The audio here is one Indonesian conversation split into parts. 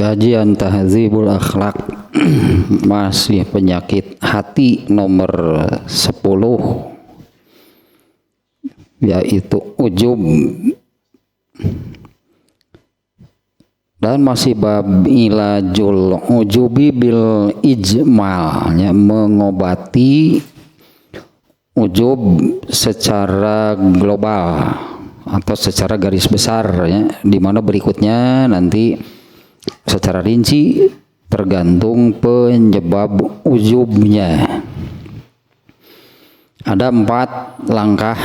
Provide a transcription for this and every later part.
Kajian Tahdzibul Akhlak masih penyakit hati nomor 10, yaitu ujub, dan masih bab ilajul ujubi bil ijmal, ya, mengobati ujub secara global atau secara garis besar, ya, di mana berikutnya nanti secara rinci tergantung penyebab ujubnya. Ada 4 langkah,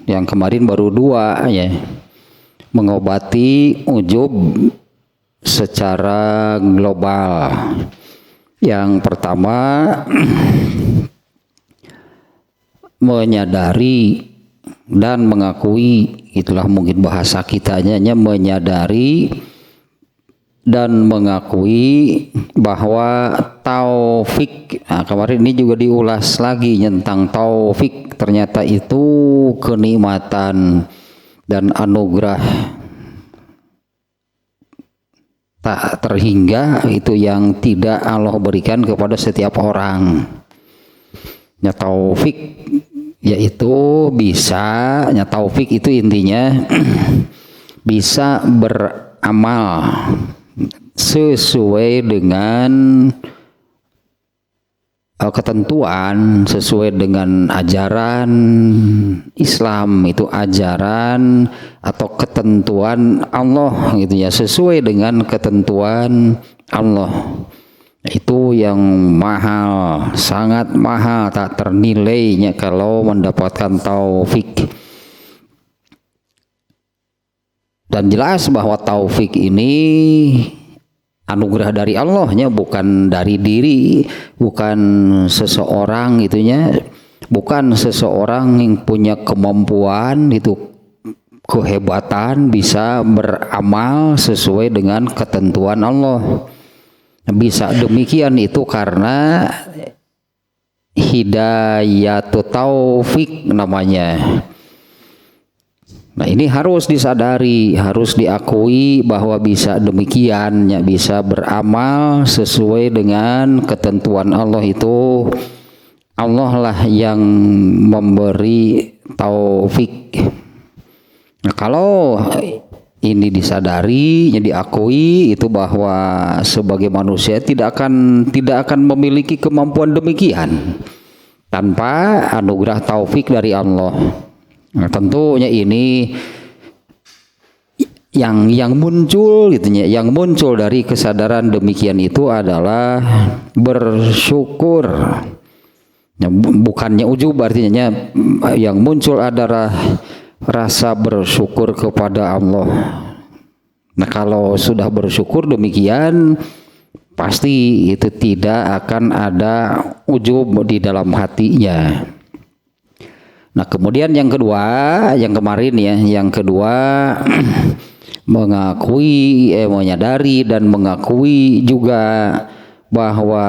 yang kemarin baru 2, ya, mengobati ujub secara global. Yang pertama, menyadari dan mengakui, itulah mungkin bahasa kitanya, menyadari dan mengakui bahwa taufik, nah kemarin ini juga diulas lagi tentang taufik, ternyata itu kenikmatan dan anugerah tak terhingga, itu yang tidak Allah berikan kepada setiap orang. Ya, taufik yaitu bisa, ya, taufik itu intinya bisa beramal sesuai dengan ketentuan, sesuai dengan ajaran Islam, itu ajaran atau ketentuan Allah, gitu ya, sesuai dengan ketentuan Allah. Itu yang mahal, sangat mahal, tak ternilainya kalau mendapatkan taufik. Dan jelas bahwa taufik ini anugerah dari Allahnya, bukan dari diri, bukan seseorang, itunya, bukan seseorang yang punya kemampuan, itu kehebatan bisa beramal sesuai dengan ketentuan Allah. Bisa demikian itu karena hidayatu taufik namanya. Nah, ini harus disadari, harus diakui bahwa bisa demikian, ya, bisa beramal sesuai dengan ketentuan Allah. Itu Allah lah yang memberi taufik. Nah, kalau ini disadari, ya, diakui, itu bahwa sebagai manusia tidak akan memiliki kemampuan demikian tanpa anugerah taufik dari Allah. Nah, tentunya ini yang muncul, gitu ya, yang muncul dari kesadaran demikian itu adalah bersyukur. Ya, bukannya ujub, artinya yang muncul adalah rasa bersyukur kepada Allah. Nah, kalau sudah bersyukur demikian, pasti itu tidak akan ada ujub di dalam hatinya. Nah, kemudian yang kedua, yang kemarin, ya, yang kedua mengakui, menyadari dan mengakui juga bahwa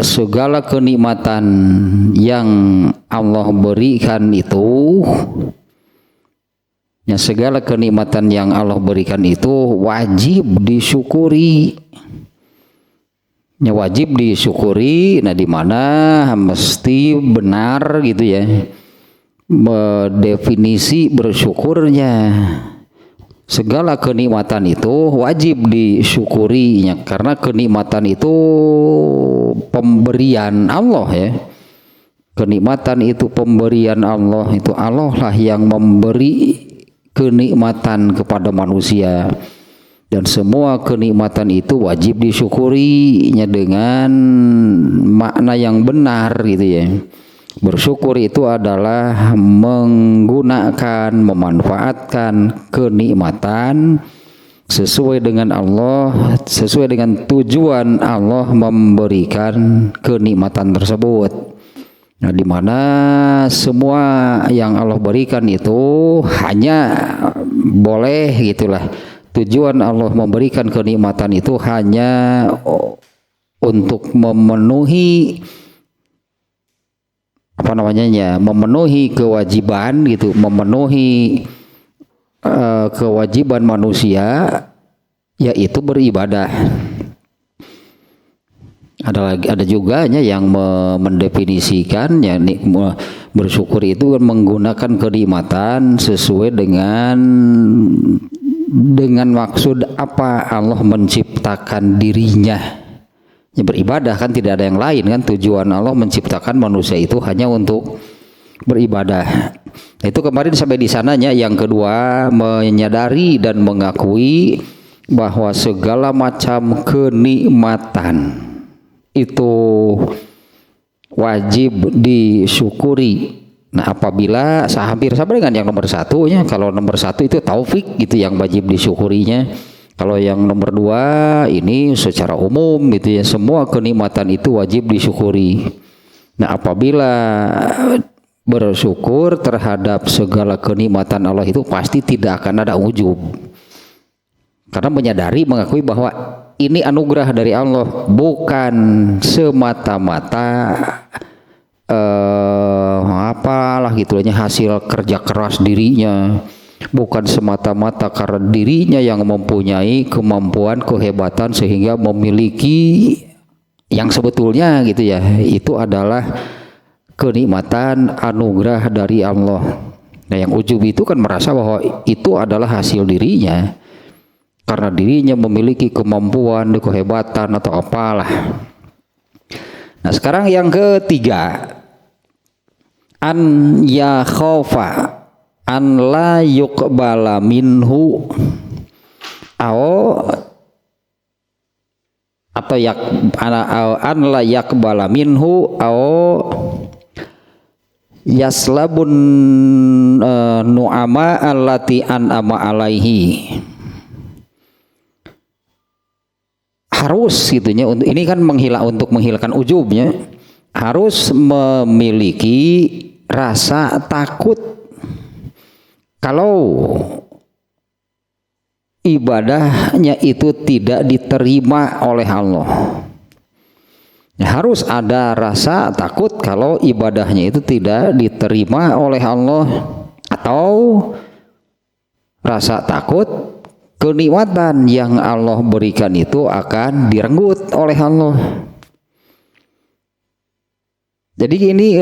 segala kenikmatan yang Allah berikan itu, ya, segala kenikmatan yang Allah berikan itu wajib disyukuri. Ya, wajib disyukuri. Nah, di mana mesti benar, gitu ya, definisi bersyukurnya. Segala kenikmatan itu wajib disyukurinya, karena kenikmatan itu pemberian Allah, ya. Kenikmatan itu pemberian Allah, itu Allah lah yang memberi kenikmatan kepada manusia, dan semua kenikmatan itu wajib disyukurinya dengan makna yang benar, gitu ya. Bersyukur itu adalah menggunakan, memanfaatkan kenikmatan sesuai dengan Allah, sesuai dengan tujuan Allah memberikan kenikmatan tersebut. Nah, di mana semua yang Allah berikan itu hanya boleh, gitulah, tujuan Allah memberikan kenikmatan itu hanya untuk memenuhi memenuhi kewajiban, gitu, memenuhi kewajiban manusia yaitu beribadah. Ada juga yang mendefinisikan yakni bersyukur itu menggunakan kenikmatan sesuai dengan maksud apa Allah menciptakan dirinya. Ya, beribadah kan tidak ada yang lain kan, tujuan Allah menciptakan manusia itu hanya untuk beribadah. Itu kemarin sampai di sananya. Yang kedua, menyadari dan mengakui bahwa segala macam kenikmatan itu wajib disyukuri. Nah, apabila hampir sama dengan yang nomor satunya, kalau nomor satu itu taufik gitu yang wajib disyukurinya. Kalau yang nomor dua ini secara umum gitu ya, semua kenikmatan itu wajib disyukuri. Nah, apabila bersyukur terhadap segala kenikmatan Allah itu pasti tidak akan ada ujub. Karena menyadari, mengakui bahwa ini anugerah dari Allah, bukan semata-mata apalah gitu aja hasil kerja keras dirinya, bukan semata-mata karena dirinya yang mempunyai kemampuan, kehebatan sehingga memiliki yang sebetulnya gitu ya, itu adalah kenikmatan anugerah dari Allah. Nah, yang ujub itu kan merasa bahwa itu adalah hasil dirinya karena dirinya memiliki kemampuan, kehebatan atau apalah. Nah, sekarang yang ketiga, an ya khaufa an la yuqbala minhu atau an la yakbala minhu yaslabun nu'ama allati an'ama alaihi. Harus gitunya, ini kan untuk menghilangkan ujubnya, harus memiliki rasa takut kalau ibadahnya itu tidak diterima oleh Allah. Harus ada rasa takut kalau ibadahnya itu tidak diterima oleh Allah, atau rasa takut kenikmatan yang Allah berikan itu akan direnggut oleh Allah. Jadi ini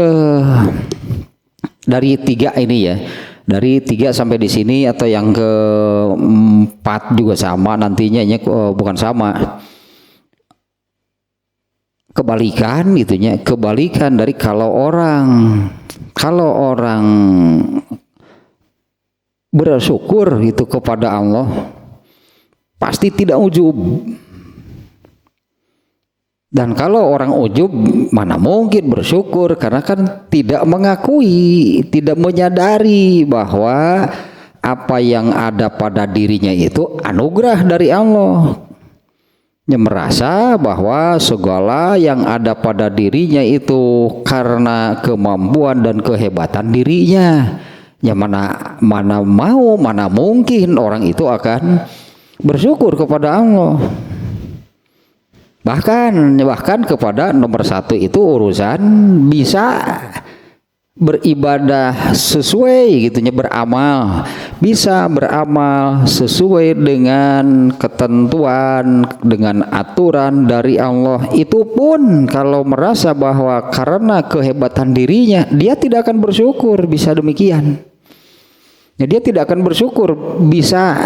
dari tiga ini ya, dari 3 sampai di sini, atau yang keempat juga sama nantinya, bukan sama, kebalikan gitunya, kebalikan dari kalau orang bersyukur itu kepada Allah pasti tidak ujub. Dan kalau orang ujub mana mungkin bersyukur, karena kan tidak mengakui, tidak menyadari bahwa apa yang ada pada dirinya itu anugerah dari Allah. Dia merasa bahwa segala yang ada pada dirinya itu karena kemampuan dan kehebatan dirinya. Ya mana mungkin orang itu akan bersyukur kepada Allah. Bahkan kepada nomor satu itu urusan bisa beribadah sesuai gitunya, bisa beramal sesuai dengan ketentuan, dengan aturan dari Allah. Itu pun kalau merasa bahwa karena kehebatan dirinya dia tidak akan bersyukur, bisa demikian. Ya, dia tidak akan bersyukur bisa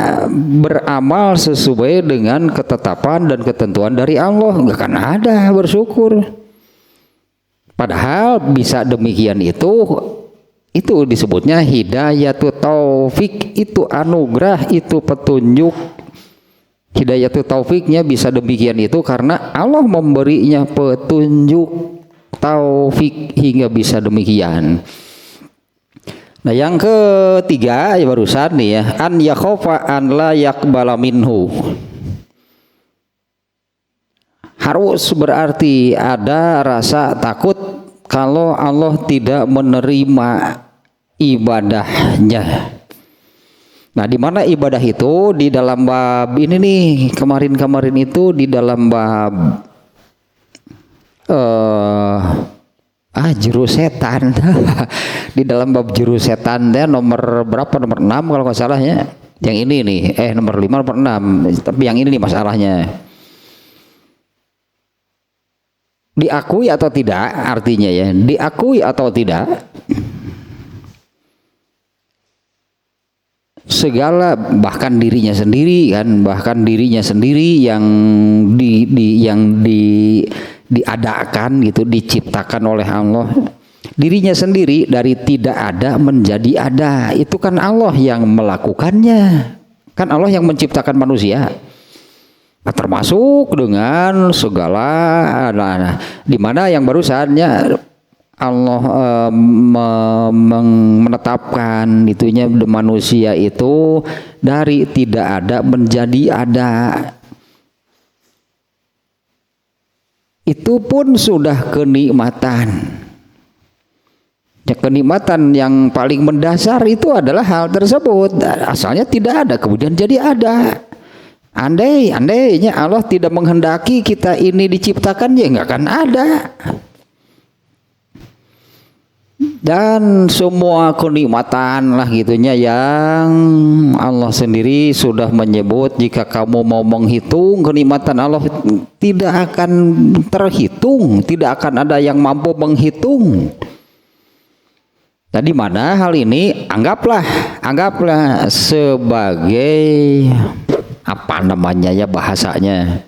beramal sesuai dengan ketetapan dan ketentuan dari Allah, nggak akan ada bersyukur. Padahal bisa demikian itu disebutnya hidayatut taufik, itu anugerah, itu petunjuk. Hidayatut taufiknya bisa demikian itu karena Allah memberinya petunjuk taufik hingga bisa demikian. Nah, yang ketiga ya barusan nih ya, an yakhofa an la yakbala minhu. Harus berarti ada rasa takut kalau Allah tidak menerima ibadahnya. Nah, di mana ibadah itu? Di dalam bab ini nih, kemarin itu di dalam bab jurus setan. Di dalam bab jurus setan dia nomor berapa? Nomor 6 kalau nggak salah ya. Yang ini nih, nomor 5, nomor 6. Tapi yang ini nih masalahnya. Diakui atau tidak, artinya ya, diakui atau tidak, segala bahkan dirinya sendiri kan, bahkan dirinya sendiri yang diadakan gitu, diciptakan oleh Allah. Dirinya sendiri dari tidak ada menjadi ada, itu kan Allah yang melakukannya, kan Allah yang menciptakan manusia. Nah, termasuk dengan segala di mana yang barusannya Allah menetapkan itunya manusia itu dari tidak ada menjadi ada. Itu pun sudah kenikmatan. Ya, kenikmatan yang paling mendasar itu adalah hal tersebut. Asalnya tidak ada, kemudian jadi ada. Andainya Allah tidak menghendaki kita ini diciptakan, ya nggak akan ada. Dan semua kenikmatan lah gitunya yang Allah sendiri sudah menyebut, jika kamu mau menghitung kenikmatan Allah tidak akan terhitung, tidak akan ada yang mampu menghitung. Jadi mana hal ini anggaplah sebagai apa namanya ya bahasanya,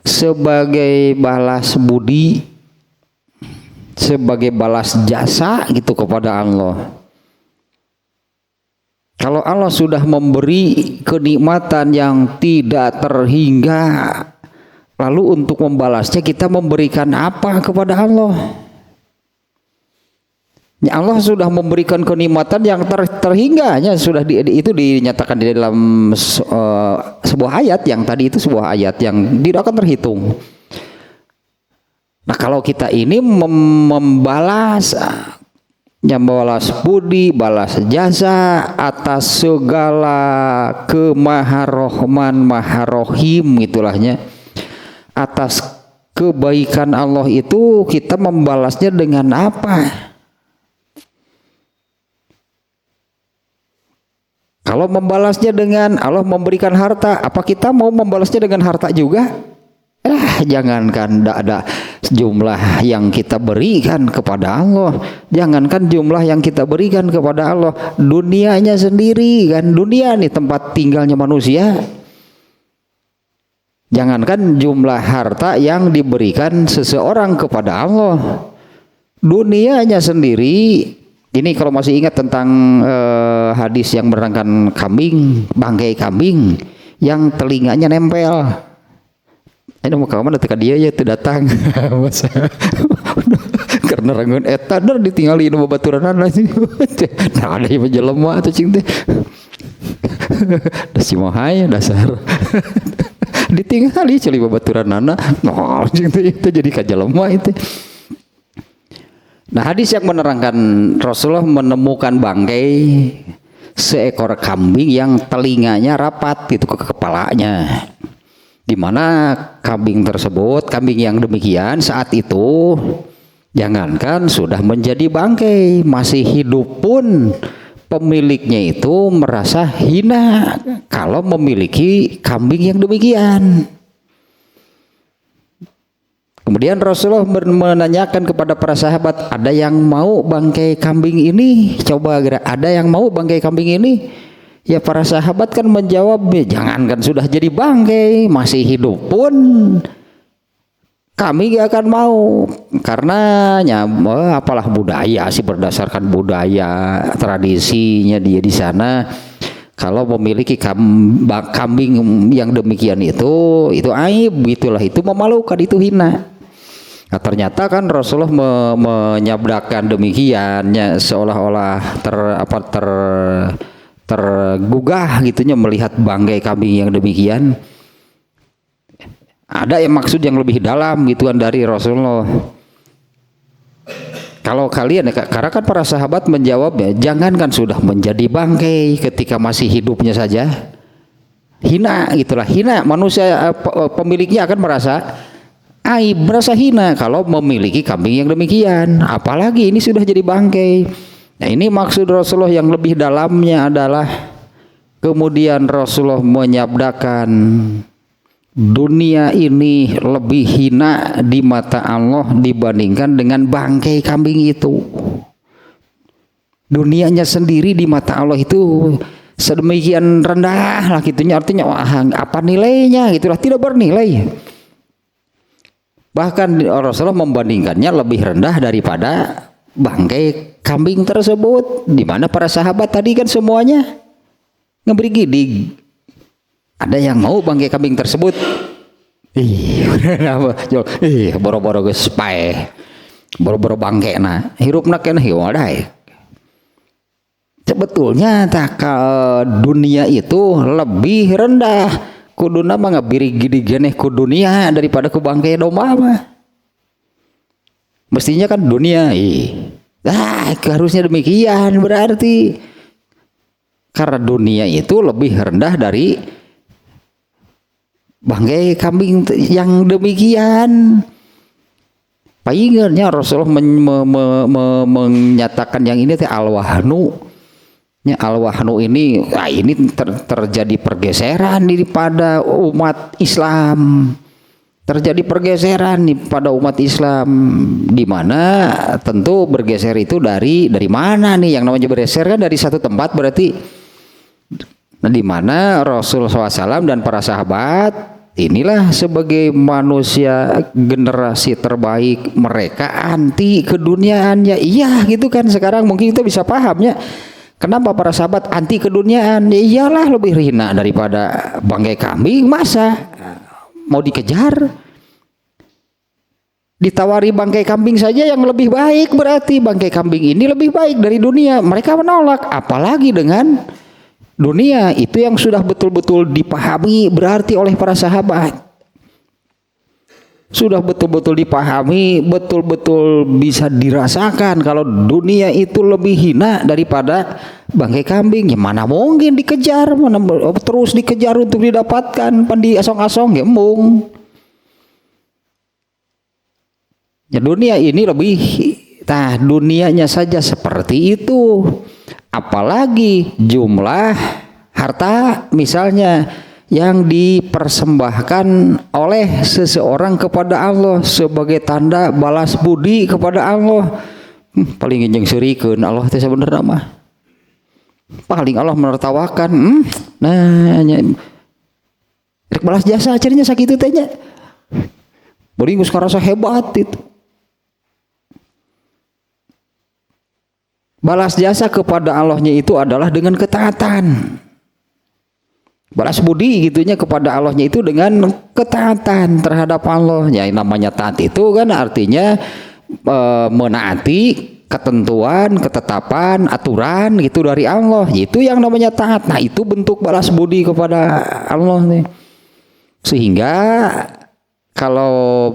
sebagai balas budi, sebagai balas jasa gitu kepada Allah. Kalau Allah sudah memberi kenikmatan yang tidak terhingga, lalu untuk membalasnya kita memberikan apa kepada Allah? Ya, Allah sudah memberikan kenikmatan yang terhingganya, sudah itu dinyatakan di dalam sebuah ayat yang tadi itu, sebuah ayat yang tidak akan terhitung. Nah, kalau kita ini membalas budi, balas jasa atas segala kemaharohman maharohim itulahnya, atas kebaikan Allah itu kita membalasnya dengan apa? Kalau membalasnya dengan Allah memberikan harta, apa kita mau membalasnya dengan harta juga? Jangankan tidak ada jumlah yang kita berikan kepada Allah, jangankan jumlah yang kita berikan kepada Allah, dunianya sendiri kan, dunia ini tempat tinggalnya manusia. Jangankan jumlah harta yang diberikan seseorang kepada Allah, dunianya sendiri. Ini kalau masih ingat tentang hadis yang menerangkan kambing, bangkai kambing yang telinganya nempel. Ini mau kawan ketika dia ya itu datang. Karena rangun eta dar ditinggali nu babaturan sih. Nah, ada yang menjelema atuh cing teh. Da si mohay dasar. Ditinggali ceuli babaturanana. Noh cing teh itu jadi kajelema itu. Nah, hadis yang menerangkan Rasulullah menemukan bangkai seekor kambing yang telinganya rapat gitu ke kepalanya. Di mana kambing tersebut, kambing yang demikian saat itu jangankan sudah menjadi bangkai, masih hidup pun pemiliknya itu merasa hina kalau memiliki kambing yang demikian. Kemudian Rasulullah menanyakan kepada para sahabat, ada yang mau bangkai kambing ini? Coba ada yang mau bangkai kambing ini? Ya, para sahabat kan menjawab, jangankan sudah jadi bangkai, masih hidup pun kami gak akan mau. Karena apalah budaya sih, berdasarkan budaya tradisinya dia di sana. Kalau memiliki kambing yang demikian itu aib, gitulah, itu memalukan, itu hina. Nah, ternyata kan Rasulullah menyabdakan demikiannya seolah-olah tergugah gitunya melihat bangkai kambing yang demikian. Ada yang maksud yang lebih dalam gituan dari Rasulullah. Kalau kalian, karena kan para sahabat menjawab, jangankan sudah menjadi bangkai, ketika masih hidupnya saja hina, gitulah, hina. Manusia pemiliknya akan merasa aib, merasa hina kalau memiliki kambing yang demikian, apalagi ini sudah jadi bangkai. Nah, ini maksud Rasulullah yang lebih dalamnya adalah Kemudian Rasulullah menyabdakan, dunia ini lebih hina di mata Allah dibandingkan dengan bangkai kambing itu. Dunianya sendiri di mata Allah itu sedemikian rendah lah gitunya, artinya wah, apa nilainya gitulah, tidak bernilai. Bahkan Rasulullah membandingkannya lebih rendah daripada bangkai kambing tersebut, di mana para sahabat tadi kan semuanya ngeberi gidig. Ada yang mau bangkai kambing tersebut, boro-boro geus pae, boro-boro bangkai na hirupna keneh wadai. Sebetulnya dunia itu lebih rendah, kuduna mah ngabiri gidig geneh ku dunia daripada ku bangkai domba mah. Mestinya kan dunia, harusnya demikian berarti. Karena dunia itu lebih rendah dari bangkai kambing yang demikian. Paingernya Rasulullah menyatakan yang ini teh al-wahnu. Ya, al-wahnu ini, ini terjadi pergeseran pada umat Islam. Terjadi pergeseran nih pada umat Islam, di mana tentu bergeser itu dari mana nih? Yang namanya bergeser kan dari satu tempat berarti. Nah, di mana Rasulullah SAW dan para sahabat inilah sebagai manusia generasi terbaik, mereka anti keduniaannya. Iya gitu kan, sekarang mungkin kita bisa pahamnya. Kenapa para sahabat anti keduniaan? Ya iyalah, lebih hina daripada bangkai kambing, masa mau dikejar? Ditawari bangkai kambing saja yang lebih baik, berarti bangkai kambing ini lebih baik dari dunia. Mereka menolak, apalagi dengan dunia itu yang sudah betul-betul dipahami berarti oleh para sahabat. Sudah betul-betul dipahami, betul-betul bisa dirasakan kalau dunia itu lebih hina daripada bangkai kambing. Ya mana mungkin dikejar, mana terus dikejar untuk didapatkan, pandi asong-asong ya embung. Ya dunia ini lebih, dunianya saja seperti itu. Apalagi jumlah harta misalnya yang dipersembahkan oleh seseorang kepada Allah sebagai tanda balas budi kepada Allah. Paling injeng serikeun Allah teh sebenarnya mah. Paling Allah menertawakan. Rek balas jasa carinya sakitu teh nya. Beuring geus karasa hebat itu. Balas jasa kepada Allahnya itu adalah dengan ketaatan. Balas budi gitunya kepada Allahnya itu dengan ketaatan terhadap Allah. Ya namanya taat itu kan artinya menaati ketentuan, ketetapan, aturan gitu dari Allah. Itu yang namanya taat. Nah itu bentuk balas budi kepada Allah nih. Sehingga kalau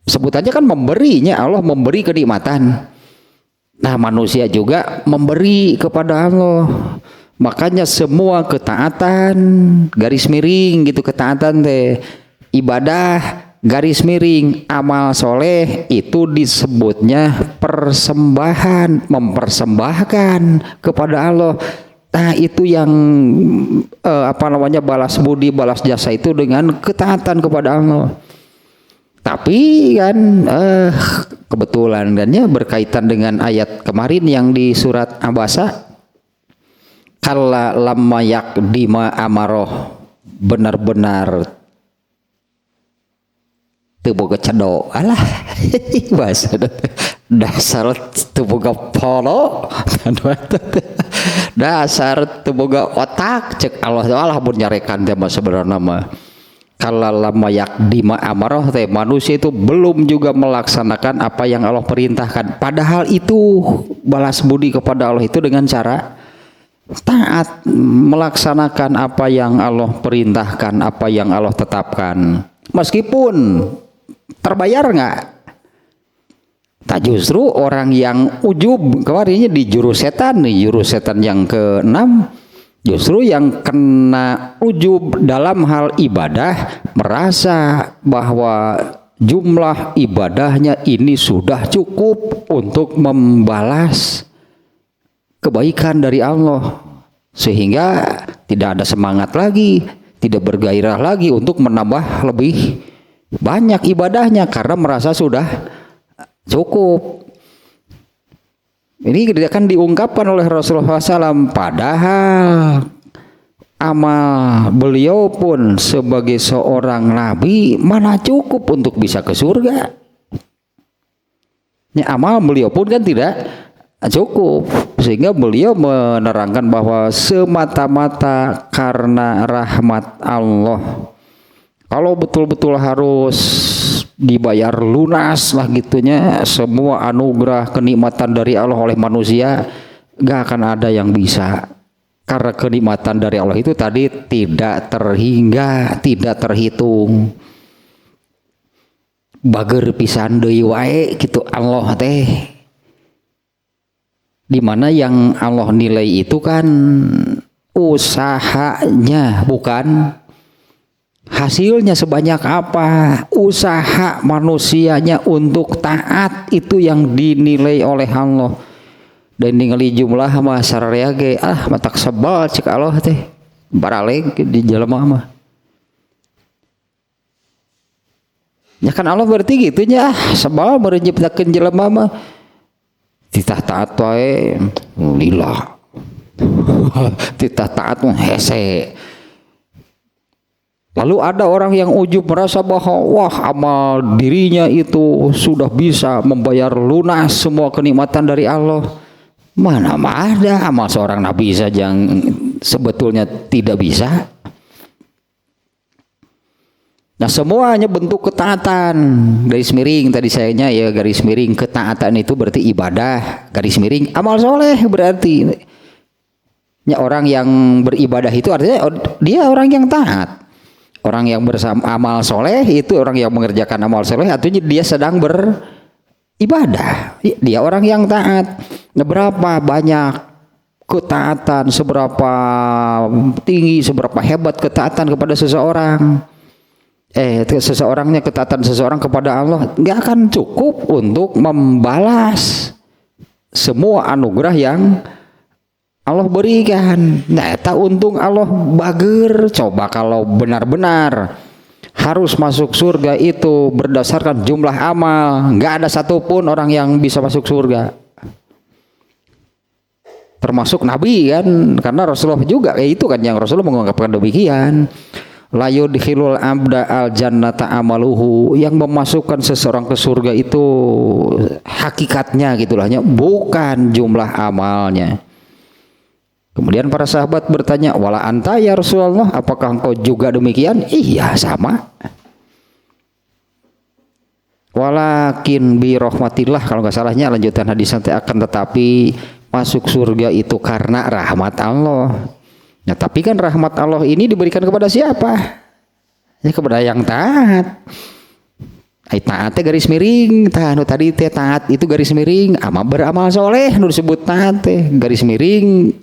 sebutannya kan memberinya, Allah memberi kenikmatan. Nah manusia juga memberi kepada Allah. Makanya semua ketaatan garis miring gitu, ketaatan teh ibadah garis miring amal soleh itu disebutnya persembahan, mempersembahkan kepada Allah. Nah itu yang balas budi, balas jasa itu dengan ketaatan kepada Allah. Tapi kan kebetulan dan ya berkaitan dengan ayat kemarin yang di surat Abasa. Kalla lamma yakdima amaroh, benar-benar teu boga cado, alah bahasa dasar teu boga polo, dasar teu boga otak, cek Allah mun nyarekan teh sebenarnya mah. Kalla lamma yakdima amaroh teh manusia itu belum juga melaksanakan apa yang Allah perintahkan. Padahal itu balas budi kepada Allah itu dengan cara taat, melaksanakan apa yang Allah perintahkan, apa yang Allah tetapkan, meskipun terbayar nggak? Tak, justru orang yang ujub kemarinnya di jurus setan yang ke-6, justru yang kena ujub dalam hal ibadah merasa bahwa jumlah ibadahnya ini sudah cukup untuk membalas kebaikan dari Allah, sehingga tidak ada semangat lagi, tidak bergairah lagi untuk menambah lebih banyak ibadahnya karena merasa sudah cukup. Ini akan diungkapkan oleh Rasulullah SAW, padahal amal beliau pun sebagai seorang nabi mana cukup untuk bisa ke surga. Ya, amal beliau pun kan tidak cukup, sehingga beliau menerangkan bahwa semata-mata karena rahmat Allah. Kalau betul-betul harus dibayar lunas lah gitunya semua anugerah kenikmatan dari Allah oleh manusia, gak akan ada yang bisa. Karena kenikmatan dari Allah itu tadi tidak terhingga, tidak terhitung. Bager pisan deui wae gitu Allah teh. Dimana yang Allah nilai itu kan usahanya, bukan hasilnya sebanyak apa. Usaha manusianya untuk taat itu yang dinilai oleh Allah. Dan ningali jumlah mah sararea ge matak sebal cek Allah teh baraleg di jelema mah. Ya kan Allah berarti gitunya sebal beureun nyiptakeun jelema mah titah taat wae lillah. Titah taat mah hese. Lalu ada orang yang ujub merasa bahwa wah amal dirinya itu sudah bisa membayar lunas semua kenikmatan dari Allah. Mana ada amal seorang nabi saja yang sebetulnya tidak bisa. Nah semuanya bentuk ketaatan. Garis miring tadi sayanya ya, garis miring ketaatan itu berarti ibadah, garis miring amal soleh berarti ya, orang yang beribadah itu artinya dia orang yang taat. Orang yang bersama amal soleh itu orang yang mengerjakan amal soleh, artinya dia sedang beribadah, dia orang yang taat. Nah, berapa banyak ketaatan, seberapa tinggi, seberapa hebat ketaatan kepada seseorang. Seseorangnya ketaatan seseorang kepada Allah nggak akan cukup untuk membalas semua anugerah yang Allah berikan. Nah, tak untung Allah bager. Coba kalau benar-benar harus masuk surga itu berdasarkan jumlah amal, nggak ada satupun orang yang bisa masuk surga. Termasuk Nabi kan, karena Rasulullah juga itu kan yang Rasulullah mengungkapkan demikian. La yudkhilul abda al jannata amaluhu, yang memasukkan seseorang ke surga itu hakikatnya gitulahnya bukan jumlah amalnya. Kemudian para sahabat bertanya, wala anta ya Rasulullah, apakah engkau juga demikian? Iya sama. Walakin bi rahmatillah, kalau nggak salahnya lanjutan hadis nanti akan tetapi masuk surga itu karena rahmat Allah. Nah, tapi kan rahmat Allah ini diberikan kepada siapa? Ya kepada yang taat. Taatnya garis miring, tadi teh taat itu garis miring, beramal soleh nu disebut taat teh garis miring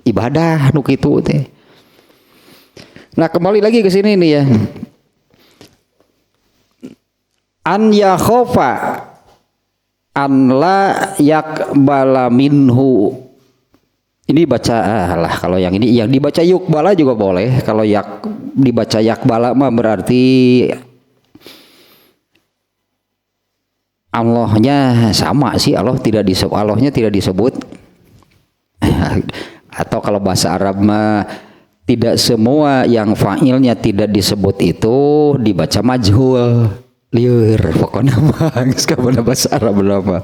ibadah nu kitu teh. Nah, kembali lagi ke sini nih ya. An yakhofa an la yakbala minhu. Ini baca lah, kalau yang ini yang dibaca yukbala juga boleh. Kalau dibaca yakbala mah berarti Allahnya sama sih, Allahnya tidak disebut. Atau kalau bahasa Arab mah tidak semua yang fa'ilnya tidak disebut itu dibaca majhul. Liur pokoknya mah geus kabeh bahasa Arab berapa.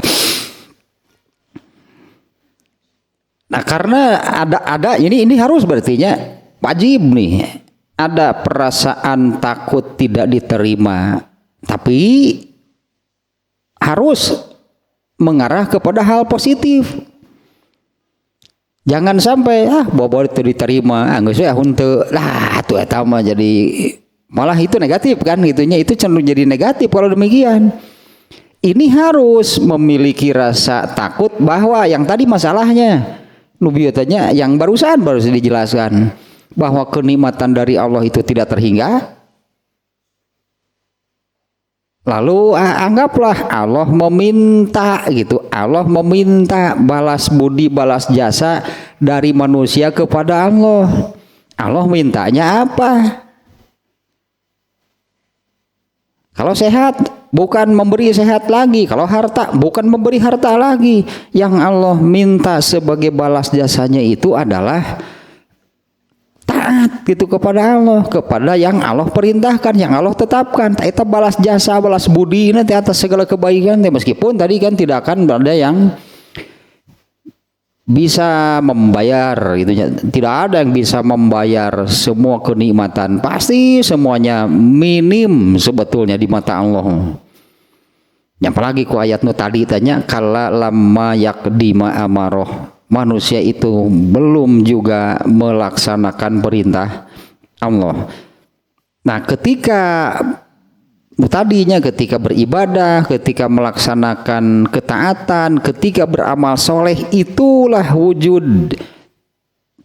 Nah, karena ada ini harus berartinya wajib nih. Ada perasaan takut tidak diterima, tapi harus mengarah kepada hal positif. Jangan sampai bawa itu diterima, geus we henteu lah atuh eta mah jadi malah itu negatif kan gitunya, itu cenderung jadi negatif kalau demikian. Ini harus memiliki rasa takut bahwa yang tadi masalahnya nubiotanya yang baru dijelaskan bahwa kenikmatan dari Allah itu tidak terhingga. Lalu anggaplah Allah meminta gitu, Allah meminta balas budi balas jasa dari manusia kepada Allah. Allah mintanya apa? Kalau sehat, bukan memberi sehat lagi. Kalau harta, bukan memberi harta lagi. Yang Allah minta sebagai balas jasanya itu adalah taat gitu kepada Allah, kepada yang Allah perintahkan, yang Allah tetapkan. Itu balas jasa, balas budi nanti atas segala kebaikan. Meskipun tadi kan tidak akan ada yang bisa membayar gitu ya. Tidak ada yang bisa membayar semua kenikmatan. Pasti semuanya minim sebetulnya di mata Allah. Yang apalagi ku ayat nu tadi tanya kala lama yakdima amaroh. Manusia itu belum juga melaksanakan perintah Allah. Nah, ketika beribadah, ketika melaksanakan ketaatan, ketika beramal soleh, itulah wujud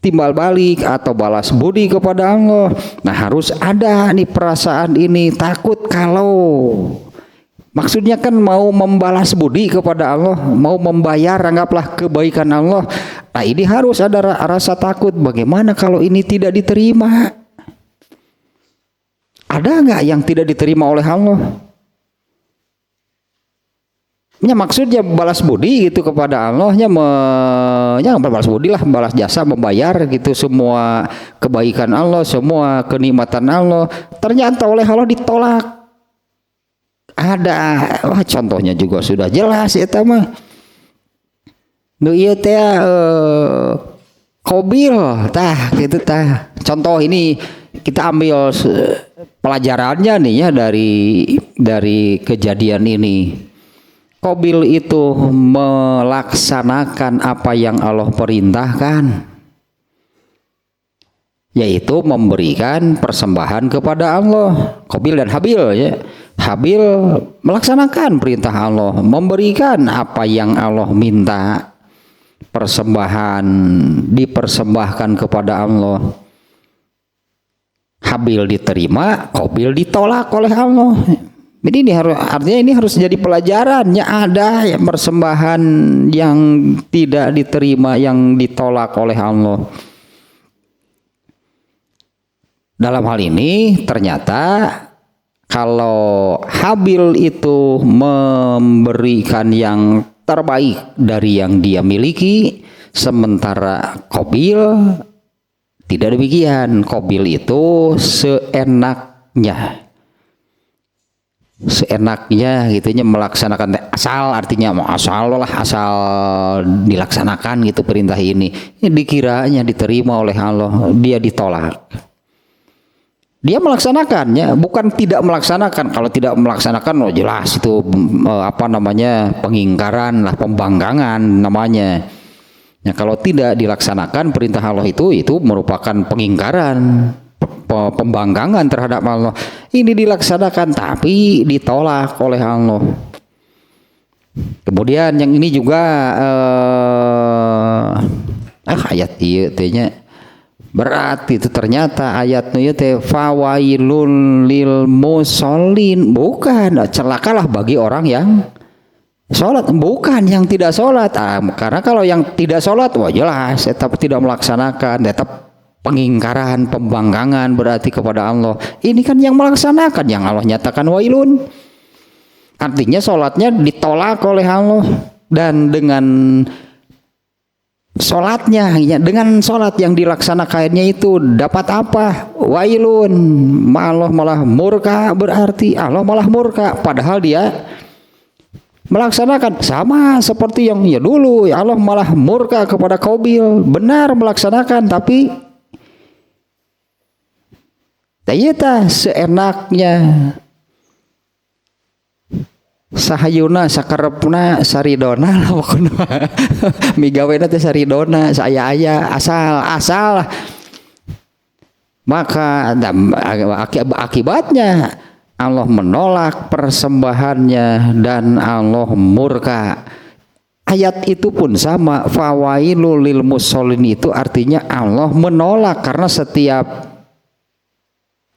timbal balik atau balas budi kepada Allah. Nah, harus ada nih perasaan ini, takut kalau maksudnya kan mau membalas budi kepada Allah, mau membayar anggaplah kebaikan Allah. Nah, ini harus ada rasa takut, bagaimana kalau ini tidak diterima? Ada nggak yang tidak diterima oleh Allah? Ya, maksudnya balas budi gitu kepada Allah, ya balas budi lah, balas jasa, membayar gitu semua kebaikan Allah, semua kenikmatan Allah. Ternyata oleh Allah ditolak. Ada, contohnya juga sudah jelas ya mah. Nu ieu teh Qabil tah gitu tah. Contoh ini kita ambil pelajarannya nih ya dari kejadian ini. Qabil itu melaksanakan apa yang Allah perintahkan, yaitu memberikan persembahan kepada Allah. Qabil dan Habil ya. Habil melaksanakan perintah Allah, memberikan apa yang Allah minta. Persembahan dipersembahkan kepada Allah. Habil diterima, Qabil ditolak oleh Allah. Jadi ini harus jadi pelajarannya. Ada yang persembahan yang tidak diterima, yang ditolak oleh Allah. Dalam hal ini ternyata kalau Habil itu memberikan yang terbaik dari yang dia miliki, sementara Qabil tidak demikian. Qabil itu seenaknya gitunya melaksanakan, asal artinya asal dilaksanakan gitu perintah ini. Dikiranya diterima oleh Allah, dia ditolak. Dia melaksanakannya, bukan tidak melaksanakan. Kalau tidak melaksanakan, oh jelas itu pengingkaran lah, pembanggangan namanya. Ya, kalau tidak dilaksanakan perintah Allah itu merupakan pengingkaran, pembanggangan terhadap Allah. Ini dilaksanakan tapi ditolak oleh Allah. Kemudian yang ini juga ayat ieu teh nya berat itu ternyata ayatnya teh fawailul lil musallin, bukan celakalah bagi orang yang sholat, bukan yang tidak sholat. Karena kalau yang tidak sholat wah jelas tetap tidak melaksanakan, tetap pengingkaran, pembanggangan berarti kepada Allah. Ini kan yang melaksanakan, yang Allah nyatakan wailun. Artinya sholatnya ditolak oleh Allah, dan dengan sholatnya, dengan sholat yang dilaksanakannya itu dapat apa? Wailun, Allah malah murka, berarti Allah malah murka. Padahal dia melaksanakan sama seperti yang dulu, Allah malah murka kepada Qabil. Benar melaksanakan tapi ternyata seenaknya, sahayuna sakarepna saridona lah pokoknya. Migawena teh saridona, saya asal. Maka akibatnya Allah menolak persembahannya dan Allah murka. Ayat itu pun sama, fawailul lil musallin, itu artinya Allah menolak, karena setiap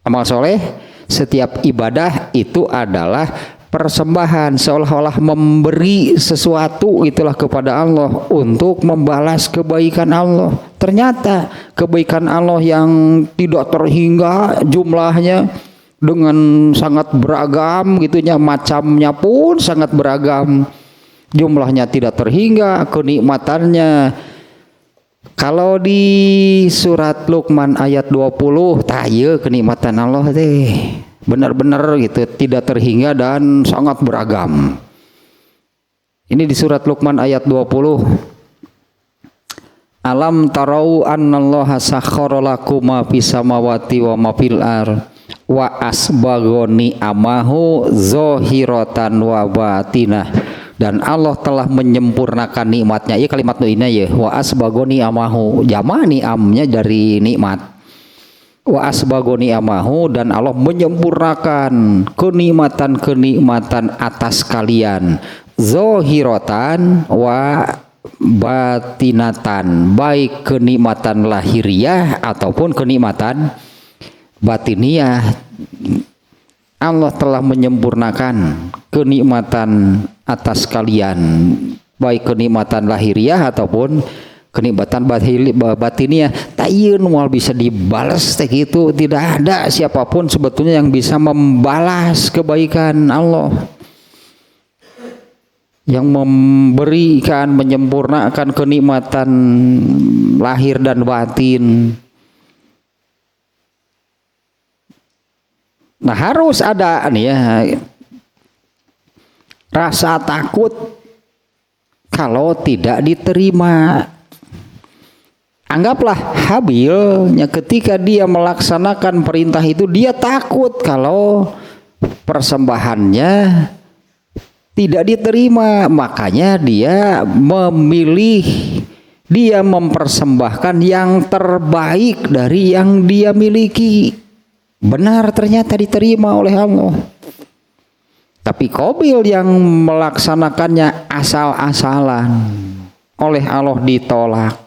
amal soleh, setiap ibadah itu adalah persembahan, seolah-olah memberi sesuatu itulah kepada Allah untuk membalas kebaikan Allah. Ternyata kebaikan Allah yang tidak terhingga jumlahnya dengan sangat beragam gitunya, macamnya pun sangat beragam, jumlahnya tidak terhingga, kenikmatannya. Kalau di surat Luqman ayat 20, taya kenikmatan Allah teh benar-benar gitu, tidak terhingga dan sangat beragam. Ini di surat Luqman ayat 20. Alam tarau annallaha sakhkhara lakum ma fis samawati wa ma fil ar wa asbagoni amahu zahiratan wa batinah. Dan Allah telah menyempurnakan nikmatnya. Ya kalimat doina ya, wa asbagoni amahu, jama ni'amnya dari nikmat. Wa asbagoni amahu, dan Allah menyempurnakan kenikmatan-kenikmatan atas kalian, zahiratan wa batinatan, baik kenikmatan lahiriah ataupun kenikmatan batiniah. Allah telah menyempurnakan kenikmatan atas kalian, baik kenikmatan lahiriah ataupun kenikmatan batiniah. Tayun moal bisa dibalas teh gitu. Tidak ada siapapun sebetulnya yang bisa membalas kebaikan Allah, yang memberikan, menyempurnakan kenikmatan lahir dan batin. Nah, harus ada nih ya rasa takut kalau tidak diterima. Anggaplah Habilnya ketika dia melaksanakan perintah itu, dia takut kalau persembahannya tidak diterima, makanya dia memilih, dia mempersembahkan yang terbaik dari yang dia miliki. Benar, ternyata diterima oleh Allah. Tapi Qabil yang melaksanakannya asal-asalan, oleh Allah ditolak.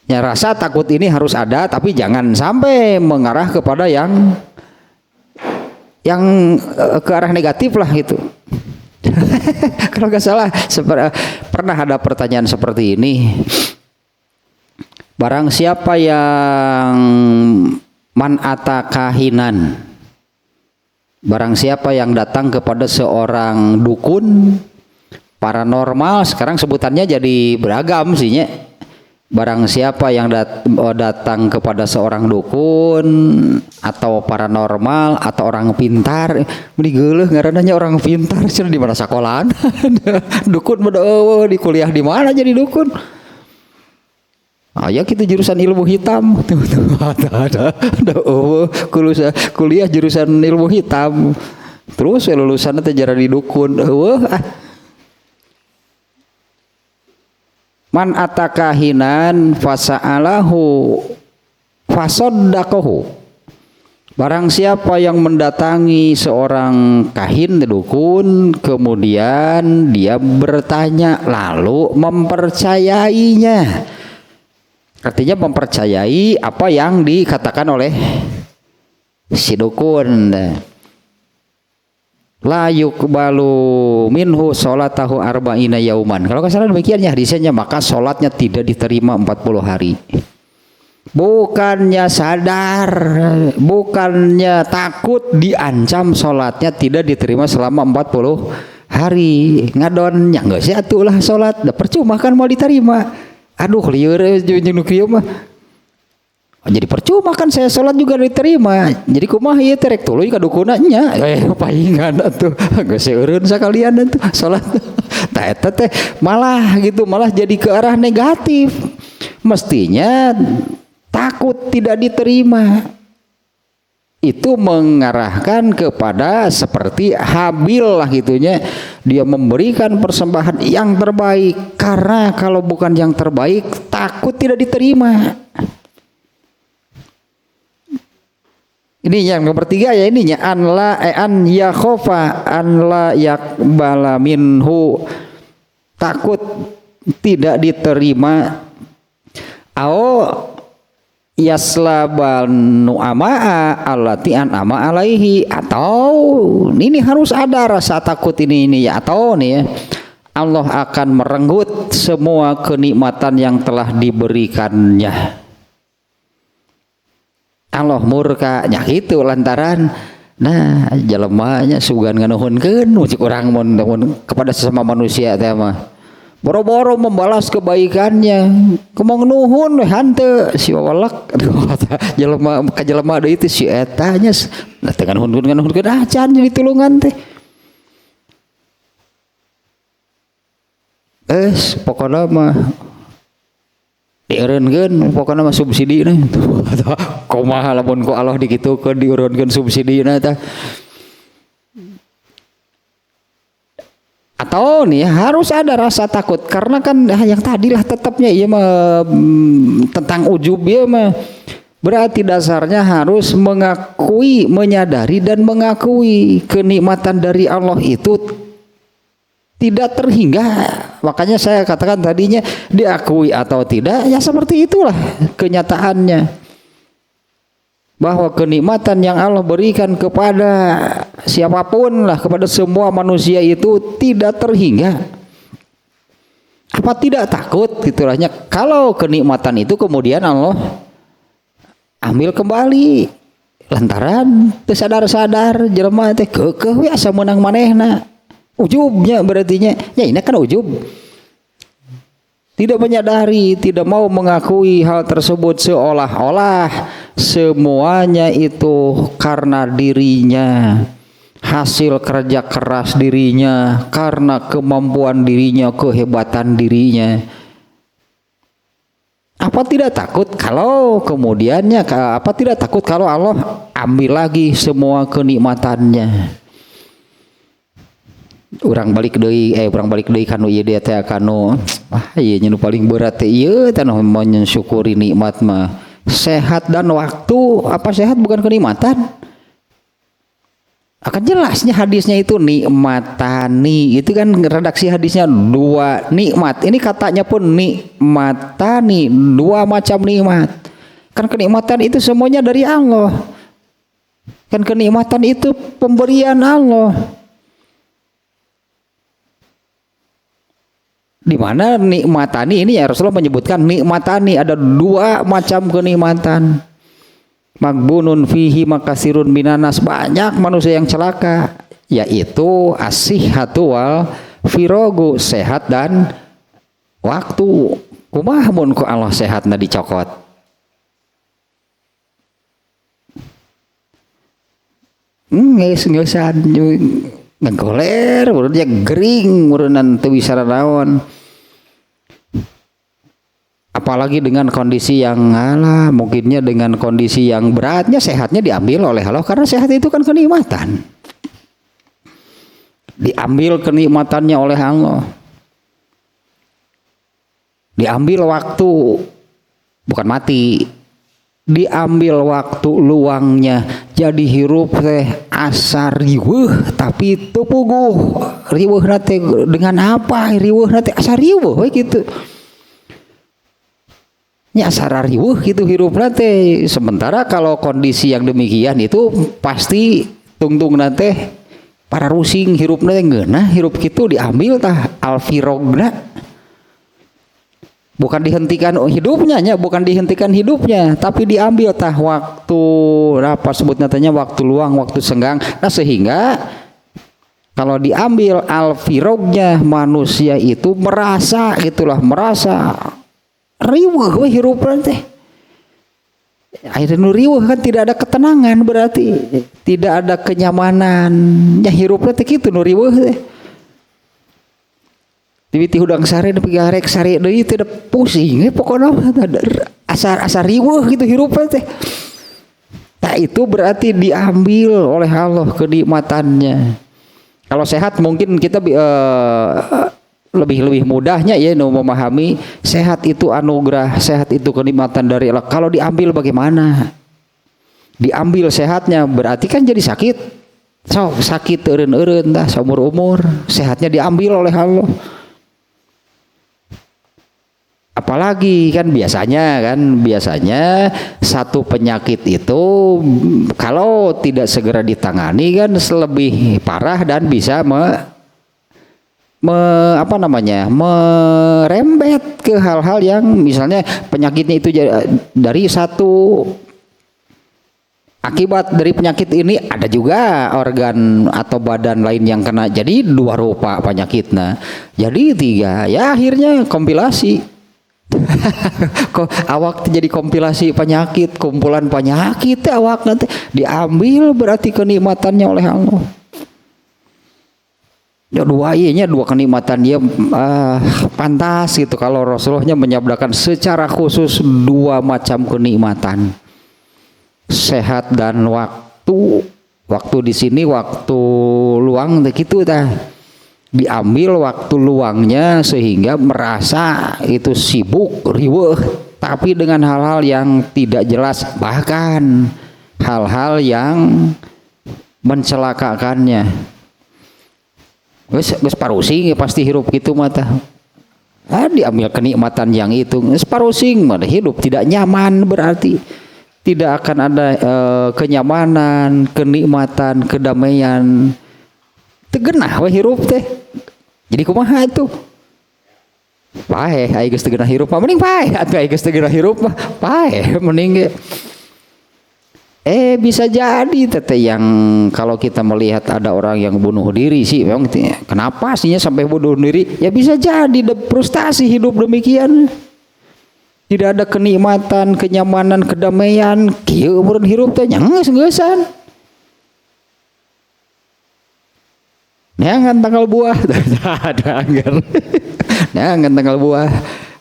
Ya, rasa takut ini harus ada, tapi jangan sampai mengarah kepada yang ke arah negatif lah gitu. Kalau nggak salah pernah ada pertanyaan seperti ini. Barang siapa yang man'ata kahinan, barang siapa yang datang kepada seorang dukun paranormal, sekarang sebutannya jadi beragam sih nya. Barang siapa yang datang kepada seorang dukun atau paranormal atau orang pintar, meni geuleuh ngaranna orang pintar cenah di mana sekolahan. Dukun mah di kuliah di mana jadi dukun? Ya kita jurusan ilmu hitam. Ada kuliah jurusan ilmu hitam. Terus lulusan teh jarang di dukun. Man atakahinan fasa'alahu fasaddaqahu. Barang siapa yang mendatangi seorang kahin dukun, kemudian dia bertanya lalu mempercayainya. Artinya mempercayai apa yang dikatakan oleh si dukun. La yuqbalu minhu sholatahu arba'ina yauman. Kalau salah demikiannya hadisnya, maka sholatnya tidak diterima 40 hari. Bukannya sadar, bukannya takut, diancam sholatnya tidak diterima selama 40 hari. Ngadonnya enggak sih atulah sholat, dah percuma kan mau diterima. Aduh lieur jeung kieu mah. Jadi percuma kan saya sholat juga diterima. Jadi kumaha ieu teh rek tuluy ka dukunna nya. Paingan atuh. Geus eureun sakalian atuh sholat. Tah eta teh malah gitu, malah jadi ke arah negatif. Mestinya takut tidak diterima. Itu mengarahkan kepada seperti Habil lah gitunya, dia memberikan persembahan yang terbaik, karena kalau bukan yang terbaik takut tidak diterima. Ini yang nomor 3 ya, ininya an yakhofa an la yakbala minhu, takut tidak diterima. Yaslabanu amaa allati an'ama alaihi, atau ini harus ada rasa takut ini ya, atau nih ya, Allah akan merenggut semua kenikmatan yang telah diberikannya. Allah murka nya kitu lantaran jelemanya sugan nganuhunkeun cik urang mun kepada sesama manusia teh mah boro-boro membalas kebaikannya kumaha nuhun we hanteu si walak jelema ka jelema deui teh si eta nya teh nganuhunkeun acan jadi tulungan teh. Pokoknya mah dieureunkeun pokoknya mah subsidi na kumaha lamun ku Allah dikitukeun dieureunkeun subsidi na tah. Atau nih harus ada rasa takut karena kan yang tadilah tetapnya ieu mah tentang ujub ieu mah berarti dasarnya harus mengakui, menyadari dan mengakui kenikmatan dari Allah itu tidak terhingga. Makanya saya katakan tadinya diakui atau tidak ya seperti itulah kenyataannya, bahwa kenikmatan yang Allah berikan kepada siapapun lah, kepada semua manusia itu tidak terhingga. Apa tidak takut gitulahnya kalau kenikmatan itu kemudian Allah ambil kembali lantaran teu sadar-sadar jelema teh keukeuh we asa meunang manehna. Ujubnya berartinya ya ini kan ujub, tidak menyadari, tidak mau mengakui hal tersebut, seolah-olah semuanya itu karena dirinya, hasil kerja keras dirinya, karena kemampuan dirinya, kehebatan dirinya. Apa tidak takut kalau kemudiannya, apa tidak takut kalau Allah ambil lagi semua kenikmatannya? Urang balik deui kanu ieu dia teh kanu ieu nya nu paling berat teh ieu teh mau mensyukuri nikmat mah sehat dan waktu. Apa sehat bukan kenikmatan? Akan jelasnya hadisnya itu nikmatani, itu kan redaksi hadisnya dua nikmat. Ini katanya pun nikmatani, dua macam nikmat. Kan kenikmatan itu semuanya dari Allah. Kan kenikmatan itu pemberian Allah. Di mana nikmatani ini ya Rasulullah menyebutkan nikmatani ada dua macam kenikmatan. Magbunun fihi makasirun minanas, banyak manusia yang celaka, yaitu as-sihhatu wal firogu, sehat dan waktu. Kumaha mun ku Allah sehatna dicokot? Geus-geusan nggoler urutnya gering urunan teu bisa naon. Apalagi dengan kondisi yang mungkinnya dengan kondisi yang beratnya, sehatnya diambil oleh Allah karena sehat itu kan kenikmatan. Diambil kenikmatannya oleh Allah. Diambil waktu, bukan mati. Diambil waktu luangnya, jadi hirup teh asa riweuh tapi teu puguh. Riweuhna teh dengan apa? Riweuhna teh asa riweuh we kitu. Nya asa riweuh kitu hirupna teh. Sementara kalau kondisi yang demikian itu pasti tungtungna teh para rusing hirupna teh ngeunah, hirup kitu diambil tah alfirogna. Bukan dihentikan hidupnya, bukan dihentikan hidupnya, tapi diambil tah waktu apa sebutnya tanya waktu luang, waktu senggang. Nah sehingga kalau diambil alfirognya, manusia itu merasa gitulah, merasa riweuh we hirupna teh. Akhirnya nu riweuh kan tidak ada ketenangan, berarti tidak ada kenyamanan. Ya hirupna teh kitu nu riweuh teh. Ti hudang sare nepi garek sare deui teh pusing pokona asa riweuh gitu hirupna teh. Nah itu berarti diambil oleh Allah kenikmatannya. Kalau sehat mungkin kita lebih mudahnya ya memahami sehat itu anugerah, sehat itu kenikmatan dari Allah. Kalau diambil bagaimana? Diambil sehatnya berarti kan jadi sakit. So, sakit eureun-eureun dah seumur-umur, sehatnya diambil oleh Allah. Apalagi kan biasanya satu penyakit itu kalau tidak segera ditangani kan lebih parah dan bisa merembet ke hal-hal yang misalnya penyakitnya itu dari satu akibat dari penyakit ini ada juga organ atau badan lain yang kena, jadi dua rupa penyakitnya, jadi tiga, ya akhirnya kompilasi. Kok awak jadi kompilasi penyakit, kumpulan penyakit awak nanti diambil berarti kenikmatannya oleh Allah. Ya dua kenikmatan dia pantas gitu kalau Rasulullahnya menyabdakan secara khusus dua macam kenikmatan, sehat dan waktu di sini waktu luang gitu dah, diambil waktu luangnya sehingga merasa itu sibuk riweuh tapi dengan hal-hal yang tidak jelas, bahkan hal-hal yang mencelakakannya. Geus parusing pasti hirup gitu mata. Diambil kenikmatan yang itu geus parusing mah hidup tidak nyaman, berarti tidak akan ada kenyamanan, kenikmatan, kedamaian. Tegenah we hirup teh. Jadi kumaha itu? Paeh aya geus tegenah hirup mah mending paeh, atuh aya geus tegenah hirup mah paeh mending ge. Bisa jadi teteh yang kalau kita melihat ada orang yang bunuh diri sih memang kenapa sihnya sampai bunuh diri, ya bisa jadi frustasi hidup demikian, tidak ada kenikmatan, kenyamanan, kedamaian, kieu urang hirup teh ngeus-ngeusan. Neangan tanggal buah ada anggar. Neangan tanggal buah,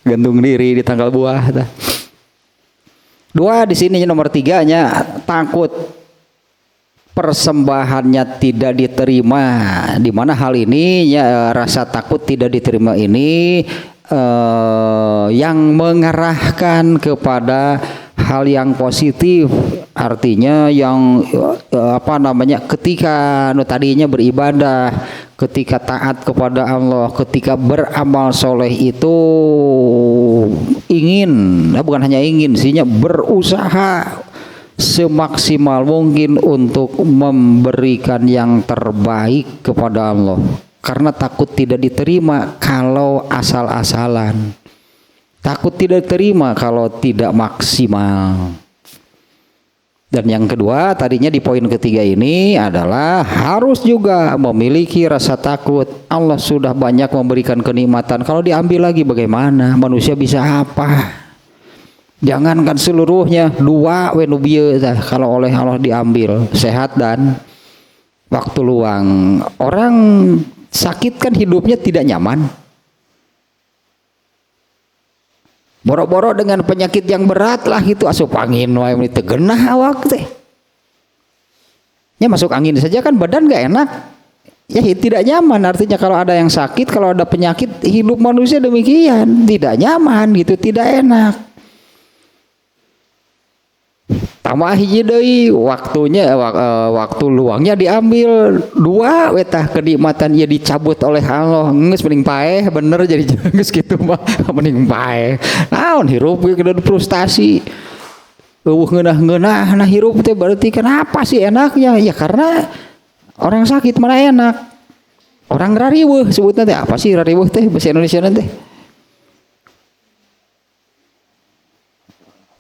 gantung diri di tanggal buah tah. Dua di sini nomor tiganya takut persembahannya tidak diterima. Di mana hal ini ya, rasa takut tidak diterima ini yang mengarahkan kepada hal yang positif, artinya yang ketika tadinya beribadah, ketika taat kepada Allah, ketika beramal soleh itu bukan hanya ingin sihnya berusaha semaksimal mungkin untuk memberikan yang terbaik kepada Allah, karena takut tidak diterima kalau asal-asalan, takut tidak terima kalau tidak maksimal. Dan yang kedua tadinya di poin ketiga ini adalah harus juga memiliki rasa takut. Allah sudah banyak memberikan kenikmatan, kalau diambil lagi bagaimana? Manusia bisa apa? Jangankan seluruhnya, dua wenubieu kalau oleh Allah diambil, sehat dan waktu luang. Orang sakit kan hidupnya tidak nyaman. Boro-boro dengan penyakit yang berat lah itu asup angin wae tegenah awak teh. Ya masuk angin saja kan badan gak enak. Ya tidak nyaman, artinya kalau ada yang sakit, kalau ada penyakit, hidup manusia demikian, tidak nyaman gitu, tidak enak. Tambah hiji deui waktu luangnya diambil, dua wetah kenikmatan ia dicabut oleh Allah, geus mending paeh bener jadi geus kitu mah mending paeh. Naon hirup ge kedah frustasi. Eueuh ngeunah-ngeunah nah hirup teh berarti kenapa sih enaknya? Ya karena orang sakit mana enak. Orang rariweuh sebutna teh apa sih rariweuh teh bahasa Indonesia teh?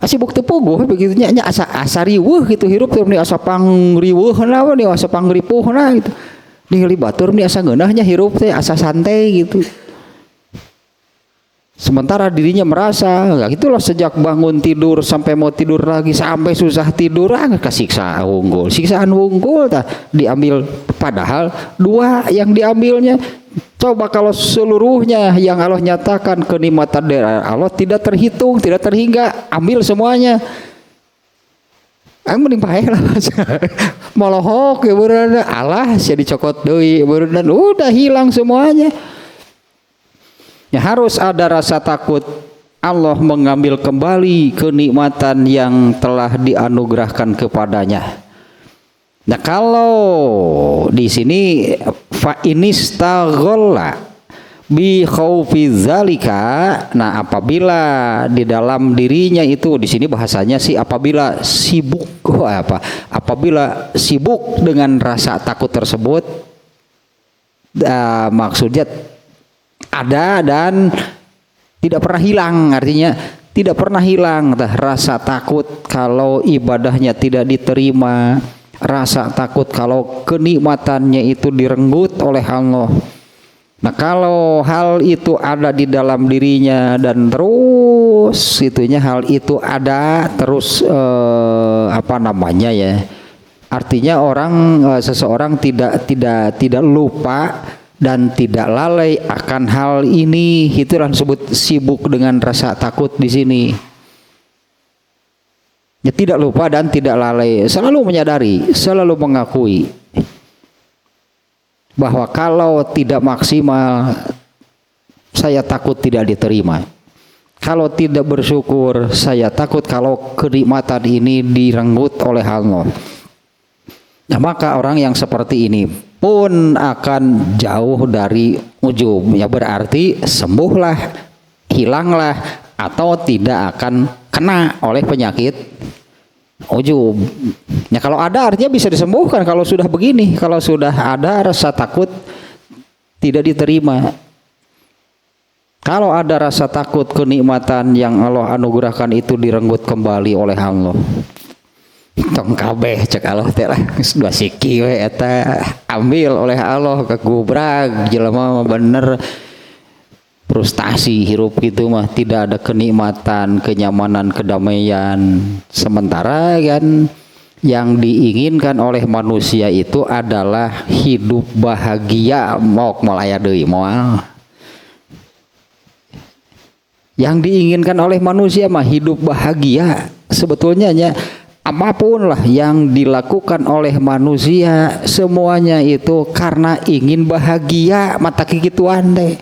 Sibuk teu puguh begitu nya asa riweuh gitu hirup teh asa pangriweuhna we asa pangripuhna gitu. Ningali batur ni asa ngeunahnya hirup teh asa santai gitu. Sementara dirinya merasa gitulah sejak bangun tidur sampai mau tidur lagi sampai susah tidur kesiksa unggul. Siksaan unggul tah diambil, padahal dua yang diambilnya. Coba kalau seluruhnya yang Allah nyatakan kenikmatan dari Allah tidak terhitung, tidak terhingga, ambil semuanya. Mending paeh lah. Molohok ya beureunan Allah sia dicokot deui beureunan udah hilang semuanya. Ya harus ada rasa takut Allah mengambil kembali kenikmatan yang telah dianugerahkan kepadanya. Nah kalau di sini fa inistaghalla bi khaufi zalika, nah apabila di dalam dirinya itu di sini bahasanya sih apabila sibuk dengan rasa takut tersebut, maksudnya ada dan tidak pernah hilang. Artinya tidak pernah hilang rasa takut kalau ibadahnya tidak diterima, rasa takut kalau kenikmatannya itu direnggut oleh Allah. Nah, kalau hal itu ada di dalam dirinya dan terus hal itu ada terus artinya seseorang tidak lupa dan tidak lalai akan hal ini, itulah disebut sibuk dengan rasa takut di sini. Ya, tidak lupa dan tidak lalai, selalu menyadari, selalu mengakui bahwa kalau tidak maksimal saya takut tidak diterima. Kalau tidak bersyukur saya takut kalau kenikmatan ini direnggut oleh Allah. Nah, maka orang yang seperti ini pun akan jauh dari ujub. Ya, berarti sembuhlah, hilanglah, atau tidak akan kena oleh penyakit ujub. Ya, kalau ada artinya bisa disembuhkan. Kalau sudah begini, kalau sudah ada rasa takut tidak diterima, kalau ada rasa takut kenikmatan yang Allah anugerahkan itu direnggut kembali oleh Allah, tong kabeh cek Allah teh lah dua siki we eta ambil oleh Allah ke gubrag jelema mah bener frustasi hirup gitu mah, tidak ada kenikmatan, kenyamanan, kedamaian. Sementara kan yang diinginkan oleh manusia itu adalah hidup bahagia, mau aya deui moal. Yang diinginkan oleh manusia mah hidup bahagia. Sebetulnya apapun lah yang dilakukan oleh manusia semuanya itu karena ingin bahagia, mata kikituan deh.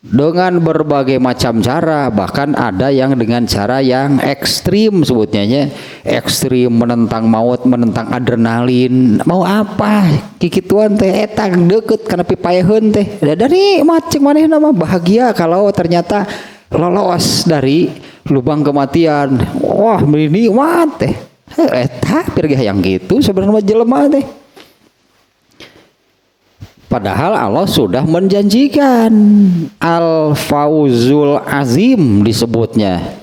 Dengan berbagai macam cara, bahkan ada yang dengan cara yang ekstrim, sebutnya ekstrim, menentang maut, menentang adrenalin. Mau apa kikituan teh eta deket karena pipaeheun teh. Dari macam mana nama bahagia kalau ternyata lolos dari lubang kematian. Wah, nikmat teh. Eta pirgah yang gitu sebenarnya jelema teh. Padahal Allah sudah menjanjikan al-fauzul azim disebutnya.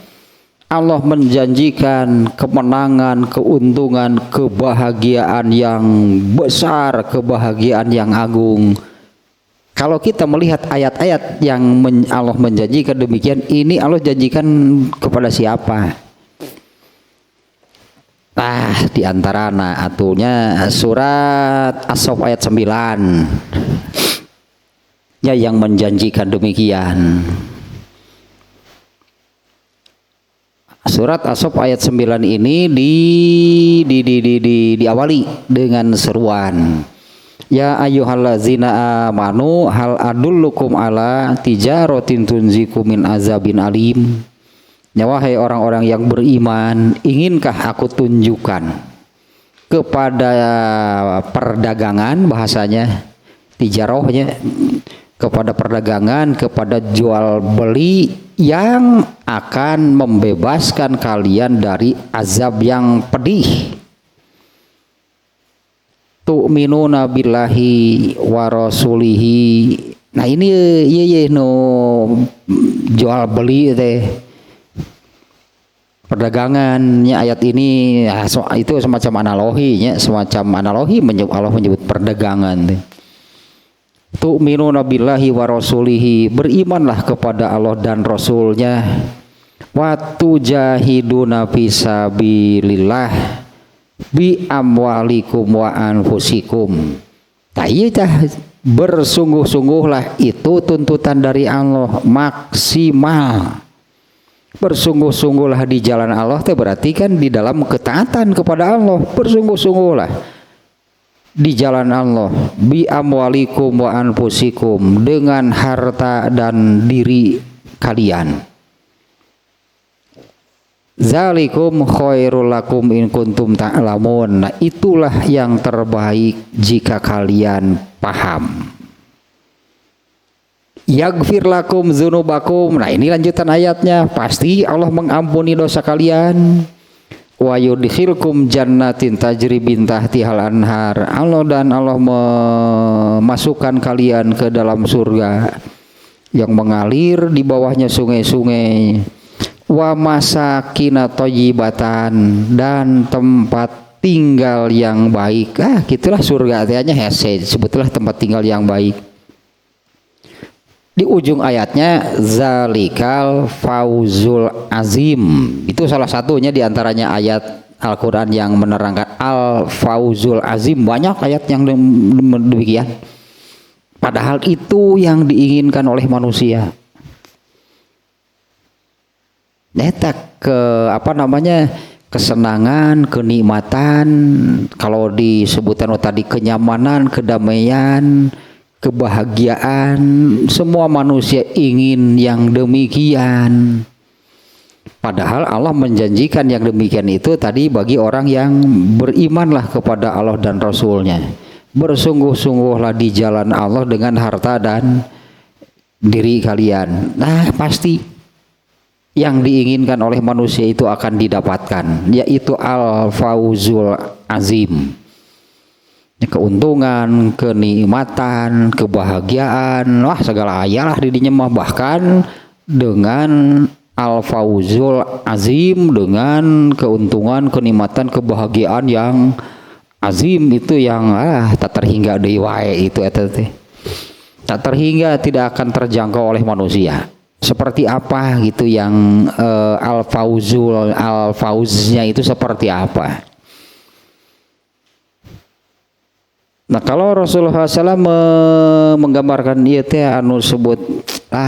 Allah menjanjikan kemenangan, keuntungan, kebahagiaan yang besar, kebahagiaan yang agung. Kalau kita melihat ayat-ayat yang Allah menjanjikan demikian, ini Allah janjikan kepada siapa? Di antara atunya surat As-Saff ayat 9 ya, yang menjanjikan demikian. Surat As-Saff ayat 9 ini diawali dengan seruan, ya ayyuhallazina amanu hal adullukum ala tijaratin tunzikum min azabin alim. Ya, wahai orang-orang yang beriman, inginkah aku tunjukkan kepada perdagangan, bahasanya tijarohnya, kepada perdagangan, kepada jual beli yang akan membebaskan kalian dari azab yang pedih. Tu'minuna billahi wa rasulihi. Nah, ini no jual beli teh, perdagangannya ayat ini itu semacam analoginya, Allah menyebut perdagangan. Tu'minuna billahi wa rasulihi, berimanlah kepada Allah dan Rasulnya. Wa tujahiduna fisabilillah bi amwalikum wa anfusikum. Bersungguh-sungguhlah, itu tuntutan dari Allah maksimal. Bersungguh-sungguhlah di jalan Allah, itu berarti kan di dalam ketaatan kepada Allah. Bersungguh-sungguhlah di jalan Allah bi amwalikum wa anfusikum, dengan harta dan diri kalian. Zalikum khairul lakum in kuntum ta'lamun. Nah, itulah yang terbaik jika kalian paham. Yaghfir lakum dzunubakum. Nah, ini lanjutan ayatnya. Pasti Allah mengampuni dosa kalian. wa yudkhilkum jannatin tajri min tahtihal anhar. Allah memasukkan kalian ke dalam surga yang mengalir di bawahnya sungai-sungai. Wa masakina thayyibatan, dan tempat tinggal yang baik. Gitulah surga artinya hese, sebetulnya tempat tinggal yang baik. Di ujung ayatnya zalikal fauzul azim. Itu salah satunya di antaranya ayat Al-Qur'an yang menerangkan al fauzul azim. Banyak ayat yang demikian. Padahal itu yang diinginkan oleh manusia. Eta kesenangan, kenikmatan, kalau disebutkan tadi kenyamanan, kedamaian, kebahagiaan, semua manusia ingin yang demikian. Padahal Allah menjanjikan yang demikian itu tadi bagi orang yang berimanlah kepada Allah dan Rasulnya. Bersungguh-sungguhlah di jalan Allah dengan harta dan diri kalian. Pasti yang diinginkan oleh manusia itu akan didapatkan, yaitu al-fauzul azim. Keuntungan, kenikmatan, kebahagiaan, segala ayalah didinya mah, bahkan dengan al-fauzul azim, dengan keuntungan, kenikmatan, kebahagiaan yang azim, itu yang tak terhingga deui wae itu eta teh. Tak terhingga, tidak akan terjangkau oleh manusia. Seperti apa gitu yang al-fauznya itu seperti apa? Nah, kalau Rasulullah SAW menggambarkan dia teh anu sebut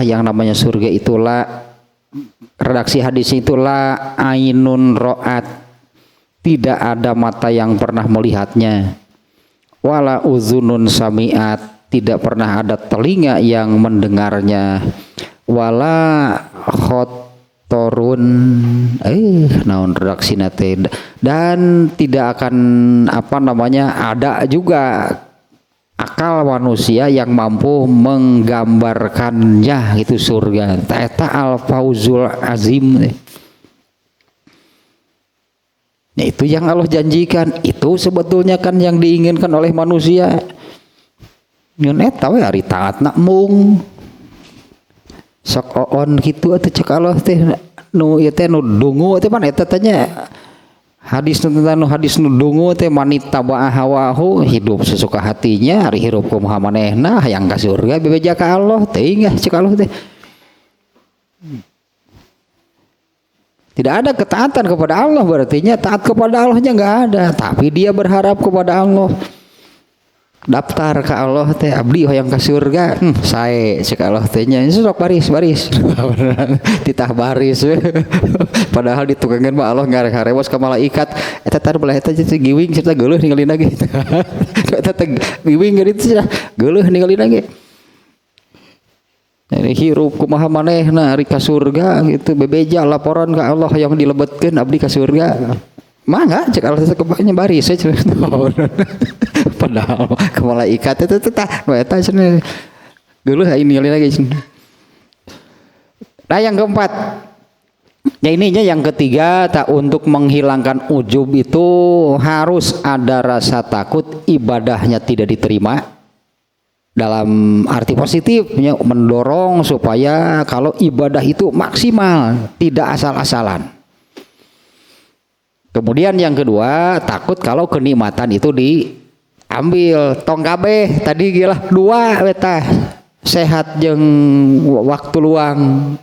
yang namanya surga itulah, redaksi hadis itulah ainun ro'at, tidak ada mata yang pernah melihatnya, wala uzunun sami'at, tidak pernah ada telinga yang mendengarnya, wala khotorun naon redaksina teh, dan tidak akan ada juga akal manusia yang mampu menggambarkannya itu surga. Eta al-fauzul azim. Nah, itu yang Allah janjikan, itu sebetulnya kan yang diinginkan oleh manusia. Nyon eta we ari taatna mung sok oon kitu atuh cek Allah teh nu ieu teh nu dungu teh pan eta tanya hadis nu dungu teh manita ba'a hawahu, hidup sesuka hatinya, ari hirup kumaha manehna hayang ka surga bebeja ka Allah teuing cek Allah teh. Tidak ada ketaatan kepada Allah, berarti taat kepada Allahnya enggak ada, tapi dia berharap kepada Allah. Daftar ke Allah teh abdi hoyong ka surga, sae cek Allah teh nya sok baris titah baris padahal ditukangan mah Allah ngarek-ngarewas ka malaikat eta tar belah eta giwing serta geuleuh ningalina ge eta teh giwing gitu geuleuh ningalina ge hirup kumaha manehna ari ka surga gitu, bebeja laporan ka Allah yang dilebetkeun abdi ka surga. Mangga cek Allah sekebanya baris padahal ke malaikat itu tah eta cenah geuleuh ini lagi. Nah, yang keempat, ininya yang ketiga, tak untuk menghilangkan ujub itu harus ada rasa takut ibadahnya tidak diterima, dalam arti positifnya mendorong supaya kalau ibadah itu maksimal, tidak asal-asalan. Kemudian yang kedua, takut kalau kenikmatan itu diambil tong kabeh tadi gila dua weta sehat jeung waktu luang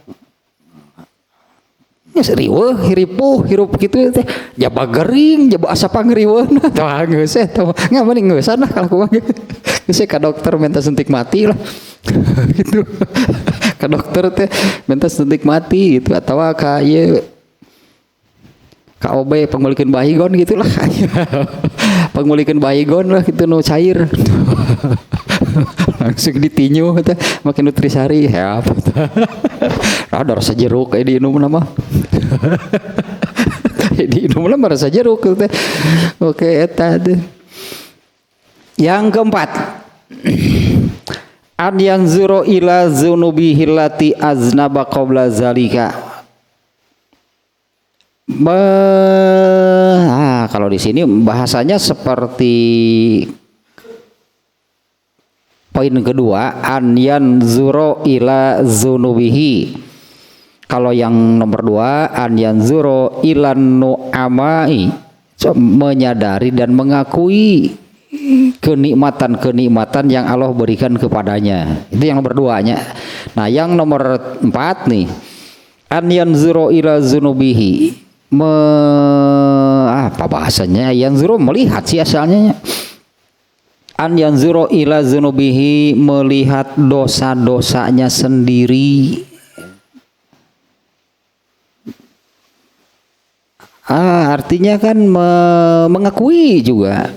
riweuh hiripuh hirup kitu teh jaba gering jaba asa pangriweun tah geus eta nya mending ngeusan lah kalau kumaha geus ka dokter minta suntik mati lah gitu ka dokter teh minta suntik mati gitu atawa ka ieu KOB pengulikeun baygon gitulah pengulikeun baygon lah gitu nu cair langsung ditinyu teh make nutrisari ya apa ada rasa jeruk di inum mah di inum mah rasa jeruk teh oke eta teh. Yang keempat, an yanzuru ila dzunubihi allati aznaba qabla zalika, kalau di sini bahasanya seperti poin kedua, an yanzuro ila zunubihi. Kalau yang nomor 2, an yanzuro ilan nu'amai, menyadari dan mengakui kenikmatan-kenikmatan yang Allah berikan kepadanya. Itu yang nomor 2-nya. Nah, yang nomor 4 nih, an yanzuro ila zunubihi, apa bahasanya? Yanzuro melihat sih asalnya. An yanzuro ila zunubihi, melihat dosa-dosanya sendiri. Artinya kan mengakui juga.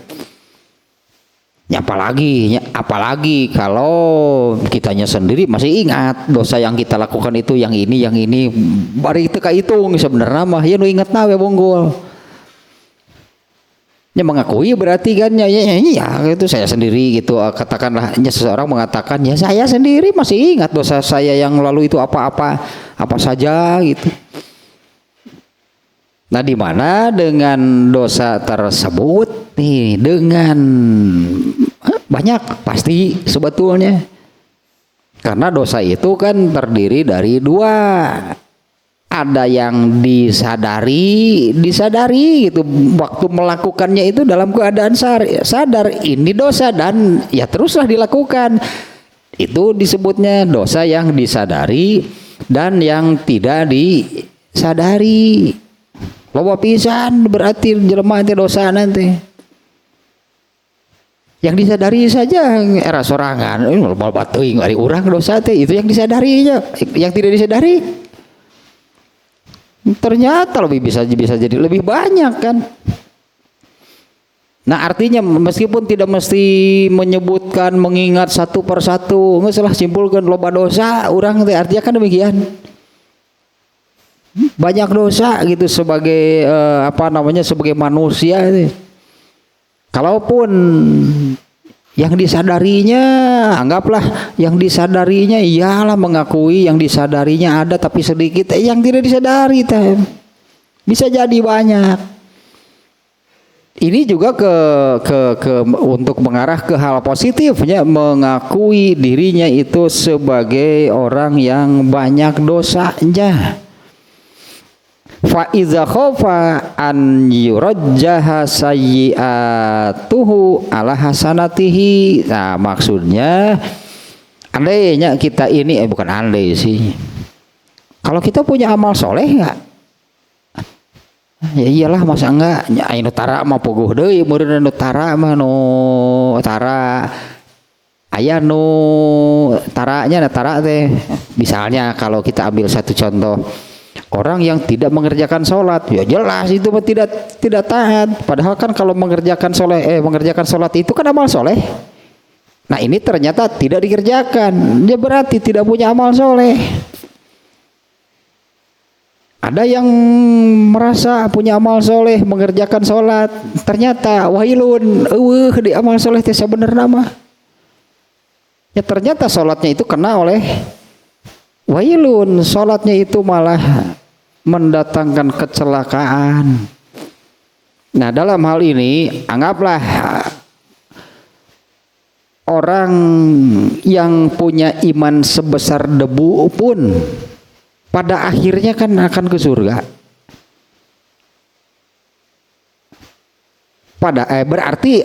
Apalagi kalau kitanya sendiri masih ingat dosa yang kita lakukan itu yang ini. Bari teu kahitung sebenarnya mah ya nu inget nawe bonggol. Ya mengakui berarti kan ya itu saya sendiri gitu. Katakanlah seseorang mengatakan ya saya sendiri masih ingat dosa saya yang lalu itu apa saja gitu. Nah, di mana dengan dosa tersebut nih, dengan banyak pasti sebetulnya. Karena dosa itu kan terdiri dari 2. Ada yang disadari gitu. Waktu melakukannya itu dalam keadaan sadar ini dosa dan ya teruslah dilakukan. Itu disebutnya dosa yang disadari dan yang tidak disadari. Loba pisan berarti jelema teh dosa nanti. Yang disadari saja era sorangan, loba teuing ari urang dosa teh, itu yang disadarinya. Yang tidak disadari ternyata lebih bisa jadi lebih banyak kan. Nah, artinya meskipun tidak mesti menyebutkan mengingat satu persatu, nggak salah simpulkan loba dosa urang teh, artinya kan demikian. Banyak dosa gitu sebagai sebagai manusia itu. Kalaupun yang disadarinya, anggaplah yang disadarinya iyalah mengakui yang disadarinya ada tapi sedikit, yang tidak disadari teh bisa jadi banyak. Ini juga untuk mengarah ke hal positifnya, mengakui dirinya itu sebagai orang yang banyak dosanya. Fa iza khofa an yurajjaha sayyi'atuhu ala hasanatihi. Nah, maksudnya andainya kita ini bukan andai sih. Kalau kita punya amal soleh enggak? Ya iyalah, masa enggak? Nya tara mah puguh deui, meureun nu tara mah nu tara aya nu taranya tara teh. Misalnya kalau kita ambil satu contoh, orang yang tidak mengerjakan sholat, ya jelas itu tidak taat. Padahal kan kalau mengerjakan sholat itu kan amal soleh. Nah, ini ternyata tidak dikerjakan, dia berarti tidak punya amal soleh. Ada yang merasa punya amal soleh, mengerjakan sholat, ternyata wailun, di amal soleh itu sebenarnya mah. Ya ternyata sholatnya itu kena oleh wailun, sholatnya itu malah mendatangkan kecelakaan. Nah, dalam hal ini anggaplah orang yang punya iman sebesar debu pun pada akhirnya kan akan ke surga. Berarti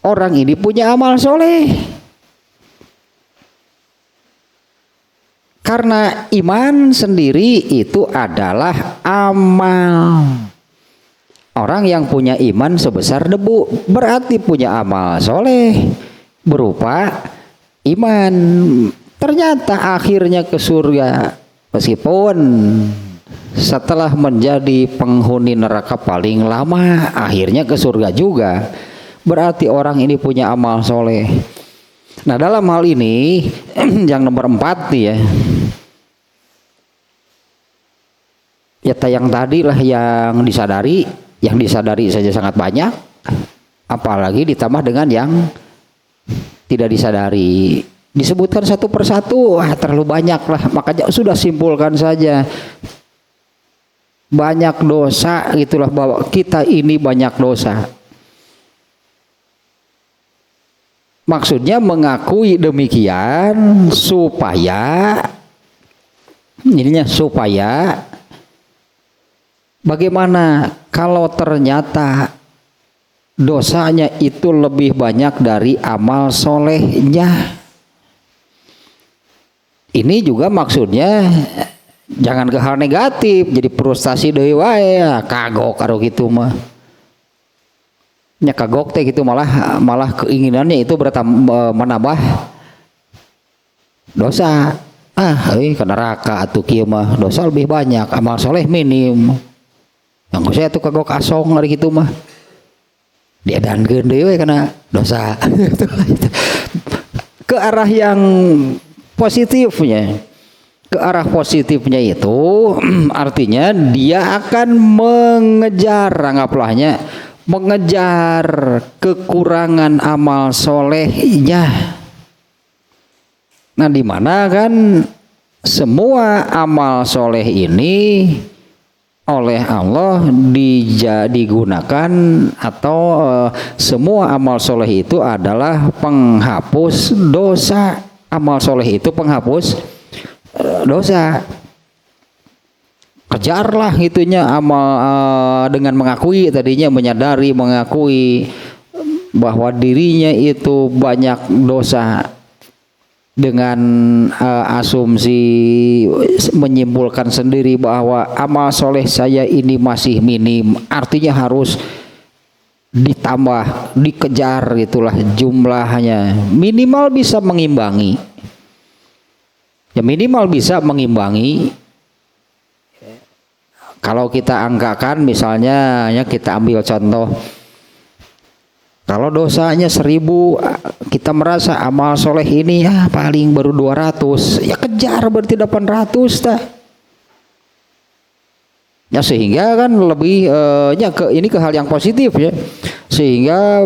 orang ini punya amal soleh. Karena iman sendiri itu adalah amal. Orang yang punya iman sebesar debu berarti punya amal soleh berupa iman. Ternyata akhirnya ke surga, meskipun setelah menjadi penghuni neraka paling lama, akhirnya ke surga juga. Berarti orang ini punya amal soleh. Nah, dalam hal ini yang nomor 4 nih ya yang tadi lah yang disadari saja sangat banyak, apalagi ditambah dengan yang tidak disadari. Disebutkan satu persatu, terlalu banyak lah, makanya sudah simpulkan saja. banyak dosa, itulah bahwa kita ini banyak dosa. Maksudnya mengakui demikian supaya bagaimana kalau ternyata dosanya itu lebih banyak dari amal solehnya. Ini juga maksudnya jangan ke hal negatif, jadi frustasi deui wae, kagok karo gitu mah. Nya kagok teh gitu malah keinginannya itu menambah dosa. Ke neraka atuh kieu mah, dosa lebih banyak, amal soleh minim. Yang saya tuh kagok asong hari gitu mah. Diedankeun deui kana dosa. Ke arah yang positifnya. Ke arah positifnya itu artinya dia akan mengejar kekurangan amal solehnya. Nah, di mana kan semua amal soleh ini oleh Allah digunakan atau semua amal soleh itu adalah penghapus dosa. Amal soleh itu penghapus dosa. Kejarlah itunya amal dengan menyadari mengakui bahwa dirinya itu banyak dosa, dengan asumsi menyimpulkan sendiri bahwa amal soleh saya ini masih minim, artinya harus ditambah, dikejar, itulah jumlahnya minimal bisa mengimbangi. Kalau kita angkakan misalnya, ya kita ambil contoh, kalau dosanya 1000, kita merasa amal soleh ini ya paling baru 200, ya kejar berarti 800 dah. Ya sehingga kan lebih ini ke hal yang positif ya. Sehingga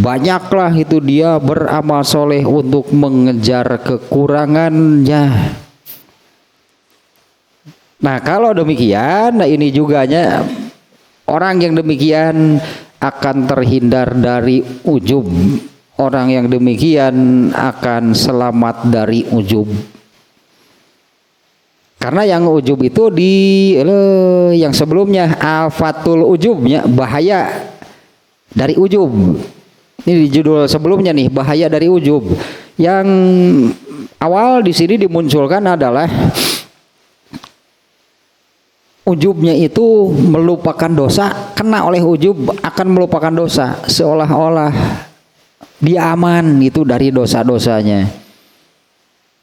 banyaklah itu dia beramal soleh untuk mengejar kekurangannya. Nah, kalau demikian, nah ini juga orang yang demikian akan terhindar dari ujub. Orang yang demikian akan selamat dari ujub. Karena yang ujub itu yang sebelumnya afatul ujubnya, bahaya dari ujub. Ini di judul sebelumnya nih, bahaya dari ujub. Yang awal di sini dimunculkan adalah ujubnya itu melupakan dosa, kena oleh ujub akan melupakan dosa, seolah-olah dia aman itu dari dosa-dosanya.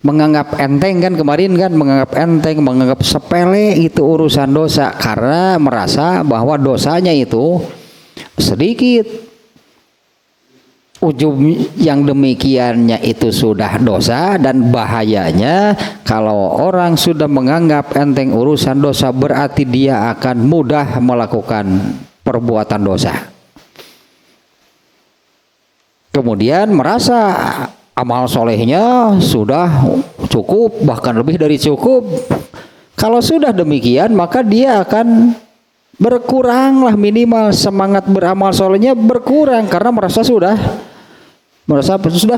Menganggap enteng kan kemarin kan, menganggap sepele itu urusan dosa karena merasa bahwa dosanya itu sedikit. Ujub yang demikiannya itu sudah dosa, dan bahayanya kalau orang sudah menganggap enteng urusan dosa berarti dia akan mudah melakukan perbuatan dosa. Kemudian merasa amal solehnya sudah cukup, bahkan lebih dari cukup. Kalau sudah demikian maka dia akan berkuranglah, minimal semangat beramal solehnya berkurang karena merasa sudah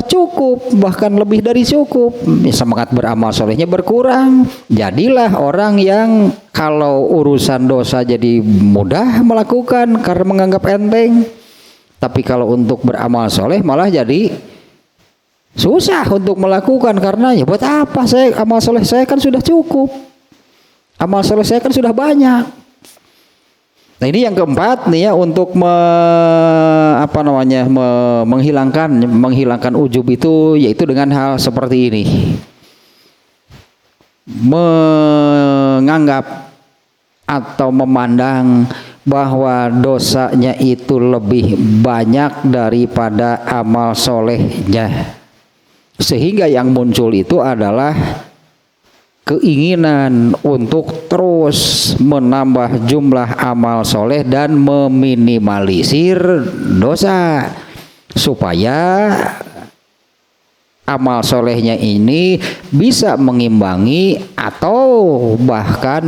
cukup, bahkan lebih dari cukup. Semangat beramal solehnya berkurang. Jadilah orang yang kalau urusan dosa jadi mudah melakukan karena menganggap enteng. Tapi kalau untuk beramal soleh malah jadi susah untuk melakukan karena ya buat apa amal soleh saya kan sudah cukup. Amal soleh saya kan sudah banyak. Nah, ini yang keempat nih ya, untuk menghilangkan ujub itu, yaitu dengan hal seperti ini. Menganggap atau memandang bahwa dosanya itu lebih banyak daripada amal solehnya. Sehingga yang muncul itu adalah keinginan untuk terus menambah jumlah amal soleh dan meminimalisir dosa supaya amal solehnya ini bisa mengimbangi atau bahkan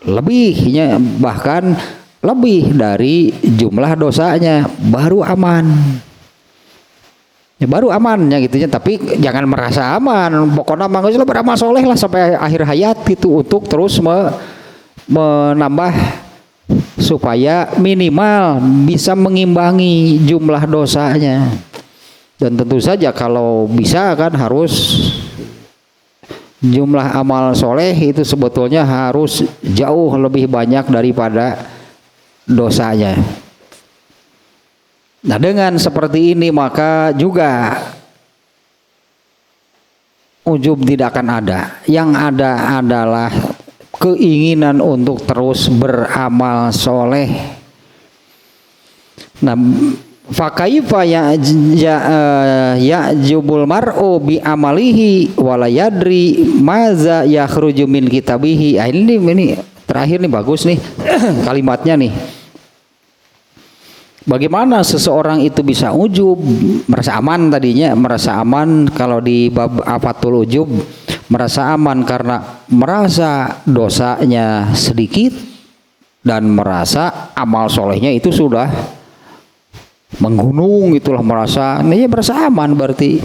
lebihnya, bahkan lebih dari jumlah dosanya, baru aman. Ya, baru amannya gitunya, tapi jangan merasa aman. Pokoknya mangga beramal soleh lah sampai akhir hayat gitu, untuk terus menambah supaya minimal bisa mengimbangi jumlah dosanya. Dan tentu saja kalau bisa kan harus jumlah amal soleh itu sebetulnya harus jauh lebih banyak daripada dosanya. Nah, dengan seperti ini maka juga ujub tidak akan ada. Yang ada adalah keinginan untuk terus beramal soleh. Nah, fakaifa jubul mar'u bi amalihi wala yadri maza yakhruju min kitabihi. Ini terakhir nih, bagus nih kalimatnya nih. Bagaimana seseorang itu bisa ujub, merasa aman tadinya, merasa aman kalau di bab afatul ujub, merasa aman karena merasa dosanya sedikit dan merasa amal solehnya itu sudah menggunung, itulah merasa aman berarti.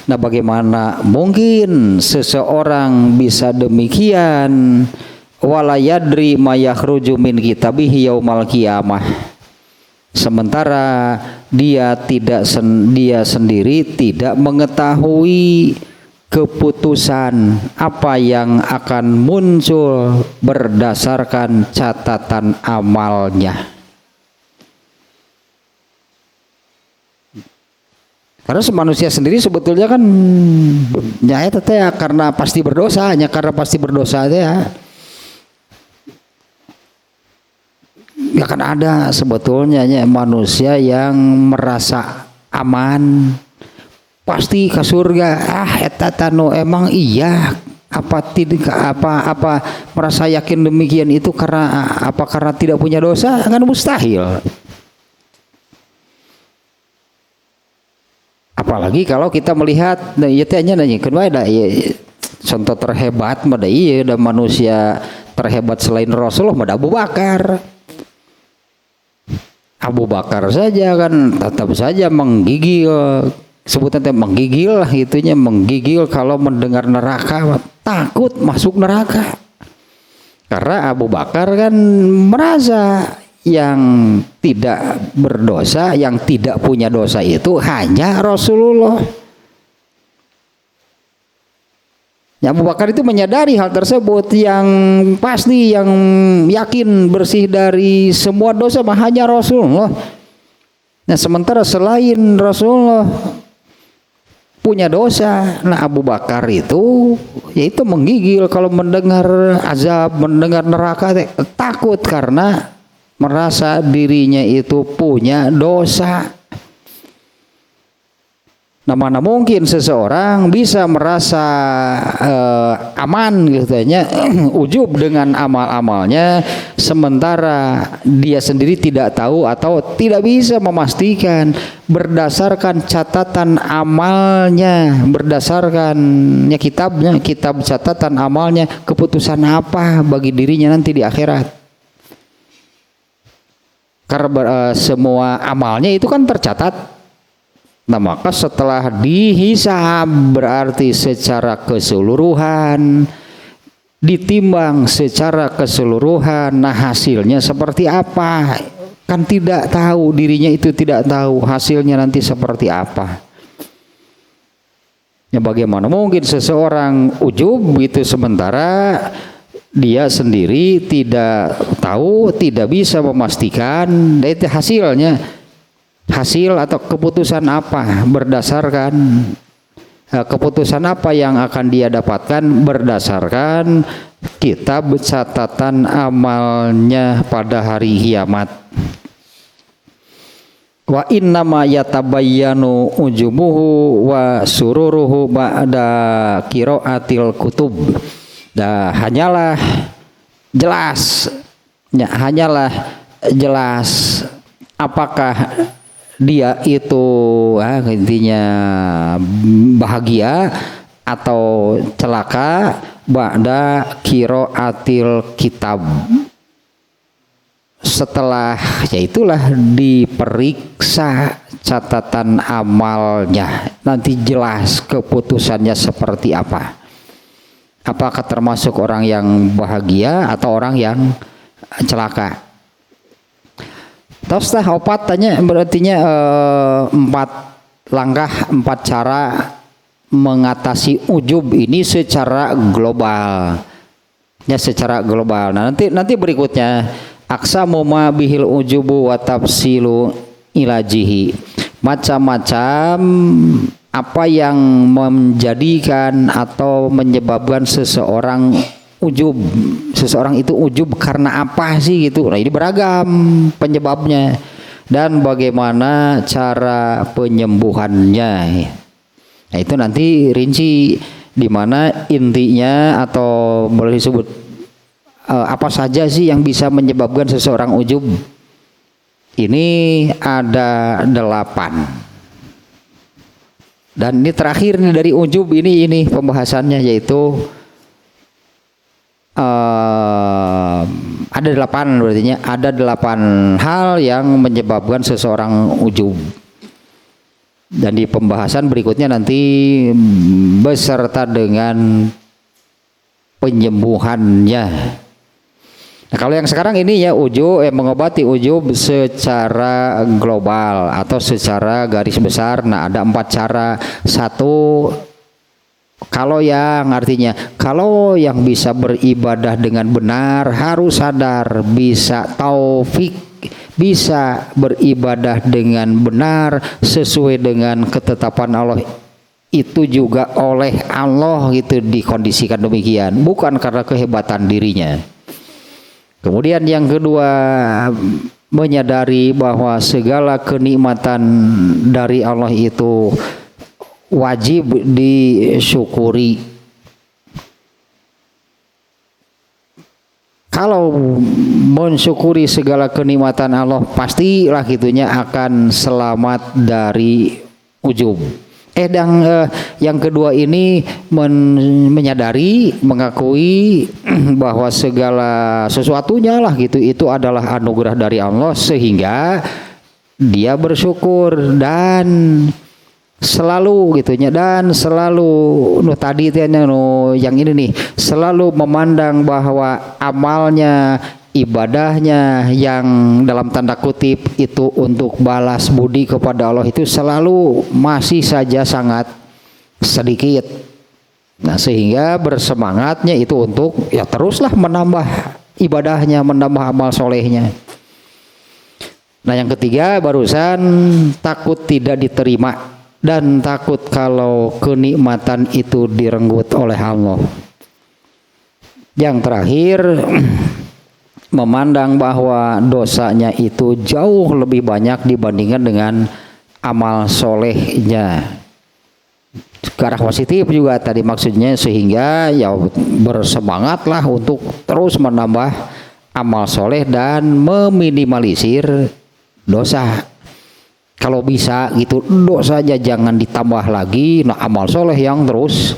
Nah, bagaimana mungkin seseorang bisa demikian, wala yadri ma yakhruju min kitabihi yaumal qiyamah, sementara dia sendiri tidak mengetahui keputusan apa yang akan muncul berdasarkan catatan amalnya. Karena manusia sendiri sebetulnya kan ya karena pasti berdosa, ya kan ada sebetulnya manusia yang merasa aman pasti ke surga. Eta tanu emang iya, apa merasa yakin demikian itu karena tidak punya dosa? Kan mustahil. Apalagi kalau kita melihat contoh terhebat ada manusia terhebat selain Rasulullah ada Abu Bakar saja kan tetap saja menggigil, sebutnya menggigil lah, itunya menggigil kalau mendengar neraka, takut masuk neraka. Karena Abu Bakar kan merasa yang tidak berdosa, yang tidak punya dosa itu hanya Rasulullah. Ya, Abu Bakar itu menyadari hal tersebut, yang pasti, yang yakin bersih dari semua dosa hanya Rasulullah. Nah, sementara selain Rasulullah punya dosa, nah Abu Bakar itu yaitu menggigil kalau mendengar azab, mendengar neraka, takut karena merasa dirinya itu punya dosa. Nah, mana mungkin seseorang bisa merasa aman katanya ujub dengan amal-amalnya, sementara dia sendiri tidak tahu atau tidak bisa memastikan berdasarkan catatan amalnya, berdasarkan kitab catatan amalnya, keputusan apa bagi dirinya nanti di akhirat. Karena semua amalnya itu kan tercatat. Nah, maka setelah dihisab berarti secara keseluruhan, ditimbang secara keseluruhan, nah hasilnya seperti apa? Kan tidak tahu, dirinya itu tidak tahu hasilnya nanti seperti apa. Ya, bagaimana mungkin seseorang ujub itu sementara dia sendiri tidak tahu, tidak bisa memastikan itu hasil atau keputusan apa, berdasarkan keputusan apa yang akan dia dapatkan berdasarkan kitab catatan amalnya pada hari kiamat. Wa innama yatabayyanu ujubuhu wa sururuhu ba'da qiraatil kutub. Hanyalah jelas apakah dia itu intinya bahagia atau celaka ba'da qiraatil kitab, setelah yaitulah diperiksa catatan amalnya, nanti jelas keputusannya seperti apa. Apakah termasuk orang yang bahagia atau orang yang celaka. Terus opat tanya berartinya 4 langkah, 4 cara mengatasi ujub ini secara global. Ya, secara global. Nah, nanti berikutnya aksamu ma bihil ujubu wa tafsilu ilajihi. Macam-macam apa yang menjadikan atau menyebabkan seseorang itu ujub karena apa sih gitu. Nah, ini beragam penyebabnya dan bagaimana cara penyembuhannya. Nah, itu nanti rinci di mana intinya atau boleh disebut apa saja sih yang bisa menyebabkan seseorang ujub. Ini ada 8. Dan ini terakhir nih dari ujub ini pembahasannya, yaitu ada 8 berarti ada 8 hal yang menyebabkan seseorang ujub. Dan di pembahasan berikutnya nanti beserta dengan penyembuhannya. Nah, kalau yang sekarang ini ya mengobati ujub secara global atau secara garis besar. Nah, ada 4 cara. 1, kalau yang artinya kalau yang bisa beribadah dengan benar harus sadar, bisa taufik, bisa beribadah dengan benar sesuai dengan ketetapan Allah, itu juga oleh Allah gitu dikondisikan demikian, bukan karena kehebatan dirinya. Kemudian yang kedua, menyadari bahwa segala kenikmatan dari Allah itu wajib disyukuri. Kalau mensyukuri segala kenikmatan Allah, pastilah gitunya akan selamat dari ujub. Yang kedua ini menyadari, mengakui bahwa segala sesuatunya lah gitu itu adalah anugerah dari Allah, sehingga dia bersyukur dan selalu gitunya, dan selalu yang ini nih, selalu memandang bahwa amalnya, ibadahnya yang dalam tanda kutip itu untuk balas budi kepada Allah itu selalu masih saja sangat sedikit. Nah, sehingga bersemangatnya itu untuk ya teruslah menambah ibadahnya, menambah amal solehnya. Nah, yang ketiga barusan takut tidak diterima dan takut kalau kenikmatan itu direnggut oleh Allah. Yang terakhir, memandang bahwa dosanya itu jauh lebih banyak dibandingkan dengan amal solehnya. Ke arah positif juga tadi maksudnya, sehingga ya bersemangatlah untuk terus menambah amal soleh dan meminimalisir dosa. Kalau bisa gitu, dosanya jangan ditambah lagi. Nah, amal soleh yang terus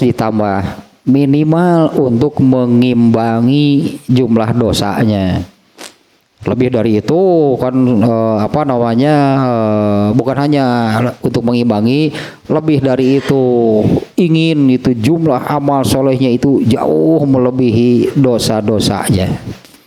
ditambah, minimal untuk mengimbangi jumlah dosanya. Lebih dari itu kan bukan hanya untuk mengimbangi, lebih dari itu ingin itu jumlah amal solehnya itu jauh melebihi dosa-dosanya.